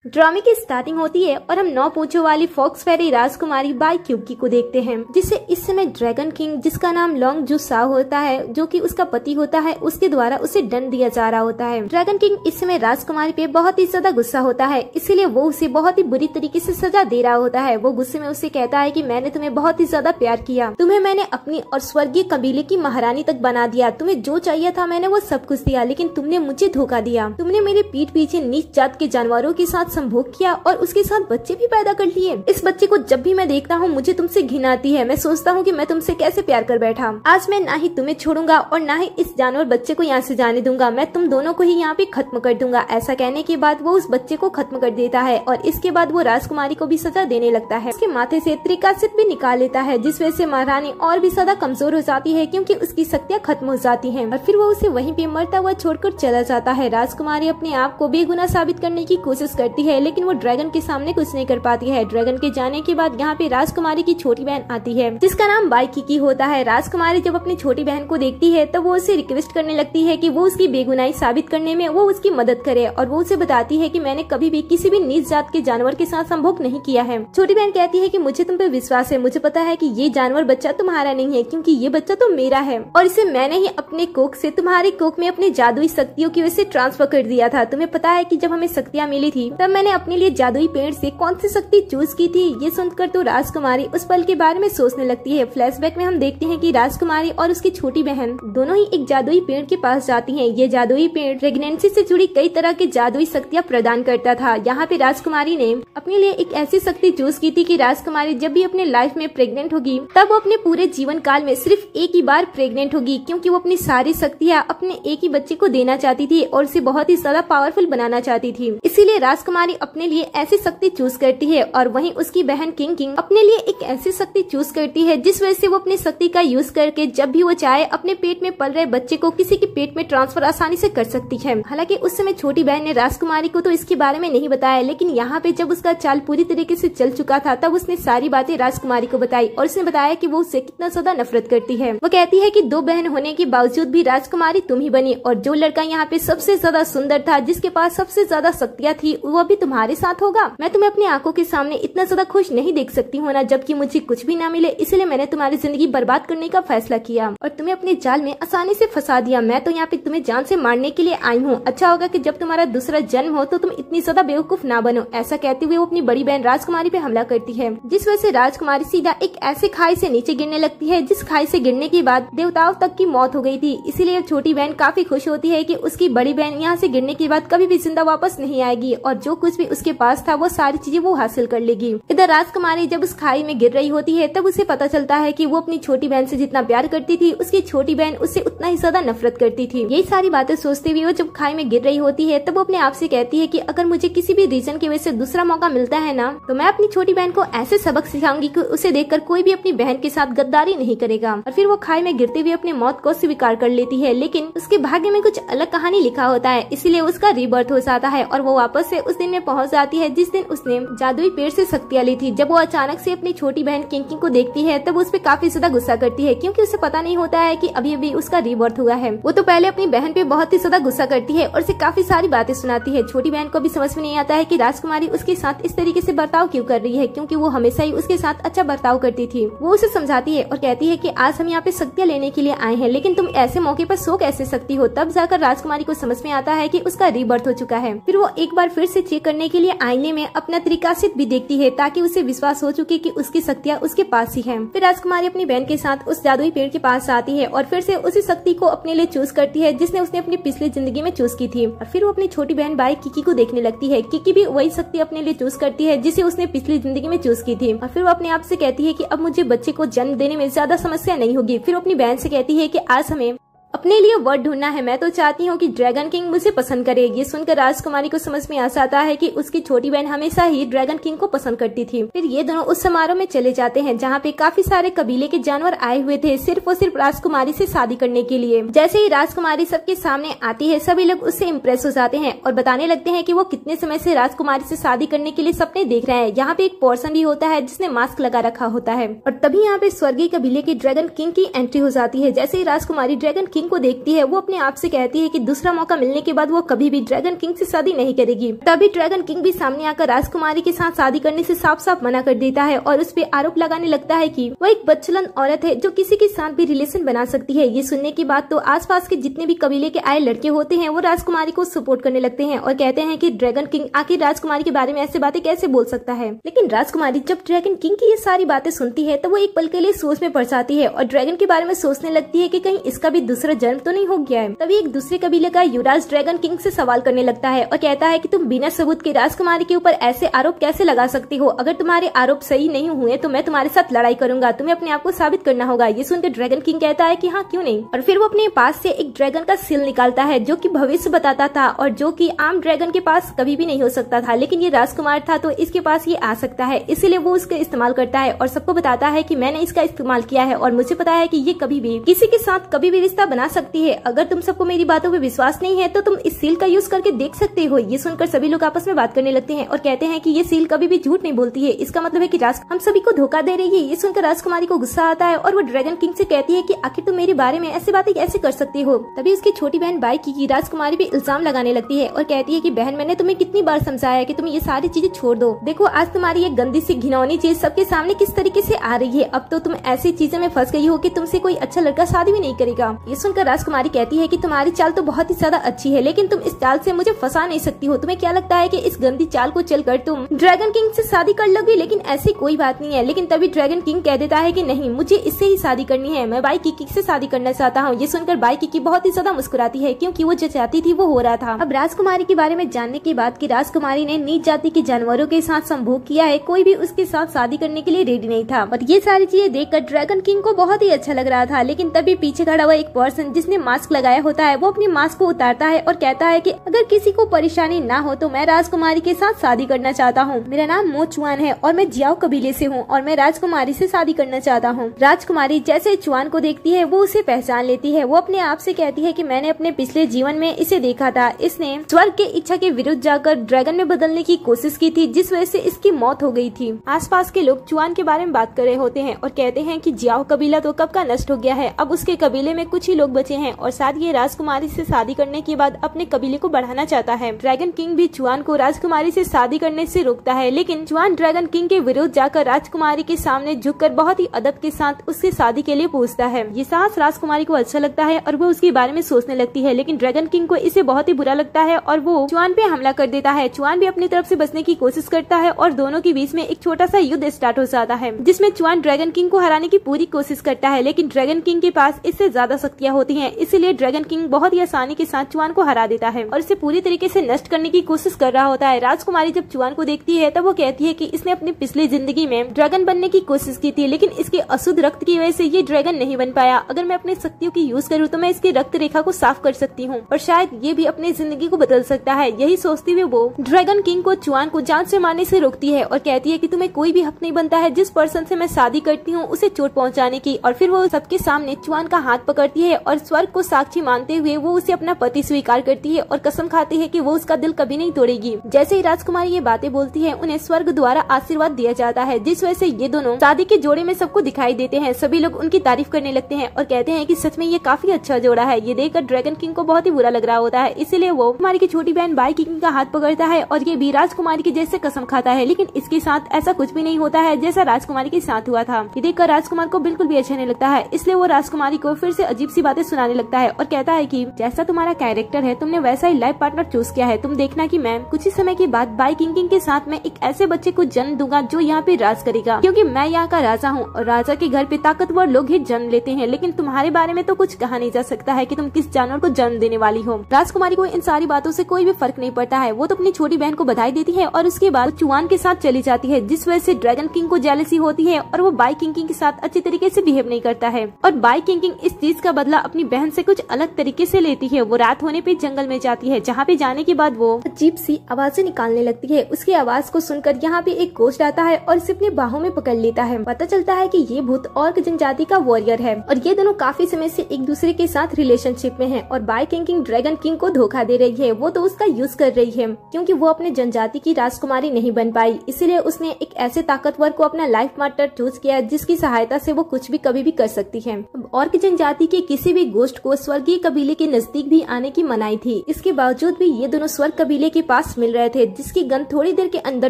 ड्रामे की स्टार्टिंग होती है और हम 9 पूंछों वाली फॉक्स फेरी राजकुमारी बाई क्यूकी को देखते हैं, जिसे इस समय ड्रैगन किंग, जिसका नाम लॉन्ग जू साओ होता है, जो कि उसका पति होता है, उसके द्वारा उसे दंड दिया जा रहा होता है। ड्रैगन किंग इस समय राजकुमारी पे बहुत ही ज्यादा गुस्सा होता है, इसीलिए वो उसे बहुत ही बुरी तरीके से सजा दे रहा होता है। वो गुस्से में उसे कहता है कि मैंने तुम्हें बहुत ही ज्यादा प्यार किया, तुम्हें मैंने अपनी और स्वर्गीय कबीले की महारानी तक बना दिया, तुम्हें जो चाहिए था मैंने वो सब कुछ दिया, लेकिन तुमने मुझे धोखा दिया। तुमने मेरे पीठ पीछे नीच जात के जानवरों के साथ संभोग किया और उसके साथ बच्चे भी पैदा कर लिए। इस बच्चे को जब भी मैं देखता हूँ मुझे तुमसे घिन आती है। मैं सोचता हूँ कि मैं तुमसे कैसे प्यार कर बैठा। आज मैं ना ही तुम्हें छोड़ूंगा और ना ही इस जानवर बच्चे को यहाँ से जाने दूंगा। मैं तुम दोनों को ही यहाँ पे खत्म कर दूंगा। ऐसा कहने के बाद वो उस बच्चे को खत्म कर देता है और इसके बाद वो राजकुमारी को भी सजा देने लगता है। उसके माथे से त्रिकासित भी निकाल लेता है, जिस वजह से महारानी और भी ज्यादा कमजोर हो जाती है क्योंकि उसकी शक्तियाँ खत्म हो जाती है और फिर वो उसे वहीं पे मरता हुआ छोड़कर चला जाता है। राजकुमारी अपने आप को बेगुनाह साबित करने की कोशिश करती है, लेकिन वो ड्रैगन के सामने कुछ नहीं कर पाती है। ड्रैगन के जाने के बाद यहाँ पे राजकुमारी की छोटी बहन आती है, जिसका नाम बाई किकी होता है। राजकुमारी जब अपनी छोटी बहन को देखती है तब वो उसे रिक्वेस्ट करने लगती है कि वो उसकी बेगुनाही साबित करने में वो उसकी मदद करे और वो उसे बताती है कि मैंने कभी भी किसी भी नीच जात के जानवर के साथ संभोग नहीं किया है। छोटी बहन कहती है कि मुझे तुम पे विश्वास है, मुझे पता है कि ये जानवर बच्चा तुम्हारा नहीं है क्योंकि ये बच्चा तो मेरा है और इसे मैंने ही अपने कोख से तुम्हारी कोख में अपनी जादुई शक्तियों की वजह से ट्रांसफर कर दिया था। तुम्हें पता है कि जब हमें शक्तियाँ मिली थी तब मैंने अपने लिए जादुई पेड़ से कौन सी शक्ति चूज की थी। ये सुनकर तो राजकुमारी उस पल के बारे में सोचने लगती है। फ्लैशबैक में हम देखते हैं कि राजकुमारी और उसकी छोटी बहन दोनों ही एक जादुई पेड़ के पास जाती हैं। ये जादुई पेड़ प्रेगनेंसी से जुड़ी कई तरह की जादुई शक्तियाँ प्रदान करता था। यहाँ पे राजकुमारी ने अपने लिए एक ऐसी शक्ति चूज की थी कि राजकुमारी जब भी अपने लाइफ में प्रेग्नेंट होगी तब वो अपने पूरे जीवन काल में सिर्फ एक ही बार प्रेग्नेंट होगी, क्योंकि वो अपनी सारी शक्तियाँ अपने एक ही बच्चे को देना चाहती थी और उसे बहुत ही ज्यादा पावरफुल बनाना चाहती थी। इसीलिए राजकुमारी अपने लिए ऐसी शक्ति चूज करती है और वहीं उसकी बहन किंग अपने लिए एक ऐसी शक्ति चूज करती है जिस वजह से वो अपनी शक्ति का यूज करके जब भी वो चाहे अपने पेट में पल रहे बच्चे को किसी के पेट में ट्रांसफर आसानी से कर सकती है। हालांकि उस समय छोटी बहन ने राजकुमारी को तो इसके बारे में नहीं बताया, लेकिन यहाँ पे जब उसका चाल पूरी तरीके से चल चुका था तब उसने सारी बातें राजकुमारी को बताई और उसने बताया कि वो उससे कितना ज्यादा नफरत करती है। वो कहती है कि 2 बहन होने के बावजूद भी राजकुमारी तुम ही बनी और जो लड़का यहाँ पे सबसे ज्यादा सुंदर था, जिसके पास सबसे ज्यादा शक्तियाँ थी, वो भी तुम्हारे साथ होगा। मैं तुम्हें अपनी आंखों के सामने इतना ज्यादा खुश नहीं देख सकती हूँ ना, जबकि मुझे कुछ भी ना मिले, इसलिए मैंने तुम्हारी जिंदगी बर्बाद करने का फैसला किया और तुम्हें अपने जाल में आसानी से फंसा दिया। मैं तो यहाँ पे तुम्हें जान से मारने के लिए आई हूँ। अच्छा होगा कि जब तुम्हारा दूसरा जन्म हो तो तुम इतनी ज्यादा बेवकूफ ना बनो। ऐसा कहते हुए वो अपनी बड़ी बहन राजकुमारी पे हमला करती है, जिस वजह से राजकुमारी सीधा एक ऐसे खाई से नीचे गिरने लगती है जिस खाई से गिरने के बाद देवताओं तक की मौत हो गई थी। इसीलिए छोटी बहन काफी खुश होती है कि उसकी बड़ी बहन यहाँ से गिरने के बाद कभी भी जिंदा वापस नहीं आएगी और जो कुछ भी उसके पास था वो सारी चीजें वो हासिल कर लेगी। इधर राजकुमारी जब उस खाई में गिर रही होती है तब उसे पता चलता है कि वो अपनी छोटी बहन से जितना प्यार करती थी उसकी छोटी बहन उससे उतना ही ज्यादा नफरत करती थी। यही सारी बातें सोचते हुए वो जब खाई में गिर रही होती है तब वो अपने आप से कहती है कि अगर मुझे किसी भी रीजन की वजह से दूसरा मौका मिलता है ना, तो मैं अपनी छोटी बहन को ऐसे सबक सिखाऊंगी कि उसे देखकर कोई भी अपनी बहन के साथ गद्दारी नहीं करेगा। और फिर वो खाई में गिरते हुए अपनी मौत को स्वीकार कर लेती है, लेकिन उसके भाग्य में कुछ अलग कहानी लिखा होता है, इसीलिए उसका रीबर्थ हो जाता है और वो वापस से उस दिन में पहुंच जाती है जिस दिन उसने जादुई पेड़ से शक्तियां ली थी। जब वो अचानक से अपनी छोटी बहन किंग को देखती है तब उस पर काफी ज्यादा गुस्सा करती है, क्योंकि उसे पता नहीं होता है कि अभी अभी उसका रीबर्थ हुआ है। वो तो पहले अपनी बहन पे बहुत ही ज्यादा गुस्सा करती है और उसे काफी सारी बातें सुनाती है। छोटी बहन को भी समझ में नहीं आता है कि राजकुमारी उसके साथ इस तरीके से बर्ताव क्यों कर रही है, क्योंकि वो हमेशा ही उसके साथ अच्छा बर्ताव करती थी। वो उसे समझाती है और कहती है कि आज हम यहाँ पे शक्तियाँ लेने के लिए आए हैं, लेकिन तुम ऐसे मौके पर सो कैसे सकती हो। तब जाकर राजकुमारी को समझ में आता है कि उसका रीबर्थ हो चुका है। फिर वो एक बार फिर से चेक करने के लिए आईने में अपना त्रिकासित भी देखती है ताकि उसे विश्वास हो चुके कि उसकी शक्तियाँ उसके पास ही है। फिर राजकुमारी अपनी बहन के साथ उस जादुई पेड़ के पास आती है और फिर से उसी शक्ति को अपने लिए चूज करती है जिसने उसने अपनी पिछली जिंदगी में चूज की थी। और फिर वो अपनी छोटी बहन बाई किकी को देखने लगती है। किकी भी वही शक्ति अपने लिए चूज करती है जिसे उसने पिछली जिंदगी में चूज की थी और फिर वो अपने आप से कहती है कि अब मुझे बच्चे को जन्म देने में ज्यादा समस्या नहीं होगी। फिर वो अपनी बहन से कहती है कि आज हमें अपने लिए वर्ड ढूंढना है। मैं तो चाहती हूँ कि ड्रैगन किंग मुझे पसंद करे। ये सुनकर राजकुमारी को समझ में आ जाता है कि उसकी छोटी बहन हमेशा ही ड्रैगन किंग को पसंद करती थी। फिर ये दोनों उस समारोह में चले जाते हैं जहाँ पे काफी सारे कबीले के जानवर आए हुए थे सिर्फ और सिर्फ राजकुमारी से शादी करने के लिए। जैसे ही राजकुमारी सबके सामने आती है सभी लोग उससे इम्प्रेस हो जाते हैं और बताने लगते हैं कि वो कितने समय से राजकुमारी से शादी करने के लिए सपने देख रहे हैं। यहाँ पे एक पर्सन भी होता है जिसने मास्क लगा रखा होता है और तभी यहाँ पे स्वर्गीय कबीले के ड्रैगन किंग की एंट्री हो जाती है। जैसे ही राजकुमारी ड्रैगन किंग को देखती है वो अपने आप से कहती है कि दूसरा मौका मिलने के बाद वो कभी भी ड्रैगन किंग से शादी नहीं करेगी। तभी ड्रैगन किंग भी सामने आकर राजकुमारी के साथ शादी करने से साफ साफ मना कर देता है और उस पर आरोप लगाने लगता है कि वो एक बदचलन औरत है जो किसी के साथ भी रिलेशन बना सकती है। ये सुनने के बाद तो आसपास के जितने भी कबीले के आए लड़के होते हैं वो राजकुमारी को सपोर्ट करने लगते हैं और कहते हैं कि ड्रैगन किंग आखिर राजकुमारी के बारे में ऐसी बातें कैसे बोल सकता है। लेकिन राजकुमारी जब ड्रैगन किंग की ये सारी बातें सुनती है तो वो एक पल के लिए सोच में पड़ जाती है और ड्रैगन के बारे में सोचने लगती है कि कहीं इसका भी दूसरा जन्म तो नहीं हो गया है। तभी एक दूसरे कबीले का युवराज ड्रैगन किंग से सवाल करने लगता है और कहता है कि तुम बिना सबूत के राजकुमारी के ऊपर ऐसे आरोप कैसे लगा सकती हो? अगर तुम्हारे आरोप सही नहीं हुए तो मैं तुम्हारे साथ लड़ाई करूंगा, तुम्हें अपने आप को साबित करना होगा। ये सुनकर ड्रैगन किंग कहता है कि हाँ क्यों नहीं, और फिर वो अपने पास से एक ड्रैगन का सील निकालता है जो कि भविष्य बताता था और जो कि आम ड्रैगन के पास कभी भी नहीं हो सकता था, लेकिन ये राजकुमार था तो इसके पास ये आ सकता है, इसीलिए वो उसका इस्तेमाल करता है और सबको बताता है कि मैंने इसका इस्तेमाल किया है और मुझे पता है कि ये कभी भी किसी के साथ कभी भी रिश्ता बना सकती है। अगर तुम सबको मेरी बातों पे विश्वास नहीं है तो तुम इस सील का यूज करके देख सकते हो। ये सुनकर सभी लोग आपस में बात करने लगते हैं और कहते हैं कि ये सील कभी भी झूठ नहीं बोलती है, इसका मतलब है कि हम सभी को धोखा दे रही है। ये सुनकर राजकुमारी को गुस्सा आता है और वो ड्रैगन किंग से कहती है कि आखिर तुम मेरे बारे में ऐसी बातें कैसे कर सकती हो। तभी उसकी छोटी बहन बाइकी की राजकुमारी पे इल्जाम लगाने लगती है और कहती है कि बहन मैंने तुम्हें कितनी बार समझाया है कि तुम ये सारी चीजें छोड़ दो, देखो आज तुम्हारी ये गंदी सी घिनौनी चीज सबके सामने किस तरीके से आ रही है, अब तो तुम ऐसी चीजें में फंस गई हो कि तुमसे कोई अच्छा लड़का शादी भी नहीं करेगा। ये सुनकर राजकुमारी कहती है कि तुम्हारी चाल तो बहुत ही ज्यादा अच्छी है लेकिन तुम इस चाल से मुझे फंसा नहीं सकती हो। तुम्हें क्या लगता है कि इस गंदी चाल को चलकर तुम ड्रैगन किंग से शादी कर लोगी? लेकिन ऐसी कोई बात नहीं है। लेकिन तभी ड्रैगन किंग कह देता है कि नहीं, मुझे इससे ही शादी करनी है, मैं बाई किकी से शादी करना चाहता हूँ। ये सुनकर बाई किकी बहुत ही ज्यादा मुस्कुराती है क्योंकि वो जो चाहती थी वो हो रहा था। अब राजकुमारी के बारे में जानने के बाद कि राजकुमारी ने नीच जाति के जानवरों के साथ संभोग किया है, कोई भी उसके साथ शादी करने के लिए रेडी नहीं था। और ये सारी चीजें देखकर ड्रैगन किंग को बहुत ही अच्छा लग रहा था। लेकिन तभी पीछे खड़ा हुआ एक पर्सन जिसने मास्क लगाया होता है वो अपनी मास्क को उतारता है और कहता है कि अगर किसी को परेशानी ना हो तो मैं राजकुमारी के साथ शादी करना चाहता हूँ। मेरा नाम मो चुआन है और मैं जियाओ कबीले से हूँ और मैं राजकुमारी से शादी करना चाहता हूँ। राजकुमारी जैसे चुआन को देखती है वो उसे पहचान लेती है। वो अपने आप से कहती है कि मैंने अपने पिछले जीवन में इसे देखा था, इसने स्वर्ग के इच्छा के विरुद्ध जाकर ड्रैगन में बदलने की कोशिश की थी जिस वजह से इसकी मौत हो गई थी। आसपास के लोग चुआन के बारे में बात कर रहे होते हैं और कहते हैं कि जियाओ कबीला तो कब का नष्ट हो गया है, अब उसके कबीले में कुछ ही लोग बचे हैं और साथ ये राजकुमारी से शादी करने के बाद अपने कबीले को बढ़ाना चाहता है। ड्रैगन किंग भी चुआन को राजकुमारी से शादी करने से रोकता है, लेकिन चुआन ड्रैगन किंग के विरुद्ध जाकर राजकुमारी के सामने झुककर बहुत ही अदब के साथ उससे शादी के लिए पूछता है। ये साहस राजकुमारी को अच्छा लगता है और वो उसके बारे में सोचने लगती है, लेकिन ड्रैगन किंग को इसे बहुत ही बुरा लगता है और वो चुआन पे हमला कर देता है। चुआन भी अपनी तरफ से बचने की कोशिश करता है और दोनों के बीच में एक छोटा सा युद्ध स्टार्ट हो जाता है जिसमें चुआन ड्रैगन किंग को हराने की पूरी कोशिश करता है, लेकिन ड्रैगन किंग के पास इससे ज्यादा शक्तियां होती हैं, इसलिए ड्रैगन किंग बहुत ही आसानी के साथ चुआन को हरा देता है और इसे पूरी तरीके से नष्ट करने की कोशिश कर रहा होता है। राजकुमारी जब चुआन को देखती है तब वो कहती है कि इसने अपनी पिछली जिंदगी में ड्रैगन बनने की कोशिश की थी, लेकिन इसके अशुद्ध रक्त की वजह से ये ड्रैगन नहीं बन पाया। अगर मैं अपनी शक्तियों की यूज करूँ तो मैं इसकी रक्त रेखा को साफ कर सकती हूँ और शायद ये भी अपनी जिंदगी को बदल सकता है। यही सोचते हुए वो ड्रैगन किंग को चुआन को जान से मारने से रोकती है और कहती है कि तुम्हें कोई भी हक नहीं बनता है जिस पर्सन से मैं शादी करती हूँ उसे चोट पहुँचाने की। और फिर वो सबके सामने चुआन का हाथ पकड़ती है और स्वर्ग को साक्षी मानते हुए वो उसे अपना पति स्वीकार करती है और कसम खाती है कि वो उसका दिल कभी नहीं तोड़ेगी। जैसे ही राजकुमारी ये बातें बोलती है उन्हें स्वर्ग द्वारा आशीर्वाद दिया जाता है जिस वजह से ये दोनों शादी के जोड़े में सबको दिखाई देते हैं। सभी लोग उनकी तारीफ करने लगते हैं और कहते हैं कि सच में ये काफी अच्छा जोड़ा है। ये देखकर ड्रैगन किंग को बहुत ही बुरा लग रहा होता है, इसीलिए वो कुमारी की छोटी बहन बाई किंग का हाथ पकड़ता है और ये भी राजकुमारी के जैसे कसम खाता है, लेकिन इसके साथ ऐसा कुछ भी नहीं होता है जैसा राजकुमारी के साथ हुआ था। ये देखकर राजकुमार को बिल्कुल भी अच्छा नहीं लगता है, इसलिए वो राजकुमारी को फिर से अजीब सी बातें सुनाने लगता है और कहता है कि जैसा तुम्हारा कैरेक्टर है तुमने वैसा ही लाइफ पार्टनर चूज किया है। तुम देखना कि मैं कुछ ही समय के बाद बाई किंग के साथ में एक ऐसे बच्चे को जन्म दूंगा जो यहाँ पे राज करेगा, क्योंकि मैं यहाँ का राजा हूँ और राजा के घर पे ताकतवर लोग ही जन्म लेते हैं, लेकिन तुम्हारे बारे में तो कुछ कहा नहीं जा सकता है कि तुम किस जानवर को जन्म देने वाली हो। राजकुमारी को इन सारी बातों से कोई भी फर्क नहीं पड़ता है। वो तो अपनी छोटी बहन को बधाई देती है और उसके बाद चुआन के साथ चली जाती है जिस वजह से ड्रैगन किंग को जेलसी होती है और वो बाई किंग के साथ अच्छी तरीके से बिहेव नहीं करता है और बाई किंग इस चीज का बदला अपनी बहन से कुछ अलग तरीके से लेती है। वो रात होने पे जंगल में जाती है जहाँ पे जाने के बाद वो अजीब सी आवाजें निकालने लगती है। उसकी आवाज को सुनकर यहाँ पे एक घोस्ट आता है और इसे अपनी बाहों में पकड़ लेता है। पता चलता है कि ये भूत ऑर्क जनजाति का वॉरियर है और ये दोनों काफी समय से एक दूसरे के साथ रिलेशनशिप में हैं और बाई किंग ड्रैगन किंग को धोखा दे रही है। वो तो उसका यूज कर रही है क्योंकि वो अपने जनजाति की राजकुमारी नहीं बन पाई, इसीलिए उसने एक ऐसे ताकतवर को अपना लाइफ पार्टनर चूज किया जिसकी सहायता से वो कुछ भी कभी भी कर सकती है। ऑर्क जनजाति के किसी भी गोश्त को स्वर्गीय कबीले के नजदीक भी आने की मनाही थी। इसके बावजूद भी ये दोनों स्वर्ग कबीले के पास मिल रहे थे, जिसकी गंध थोड़ी देर के अंदर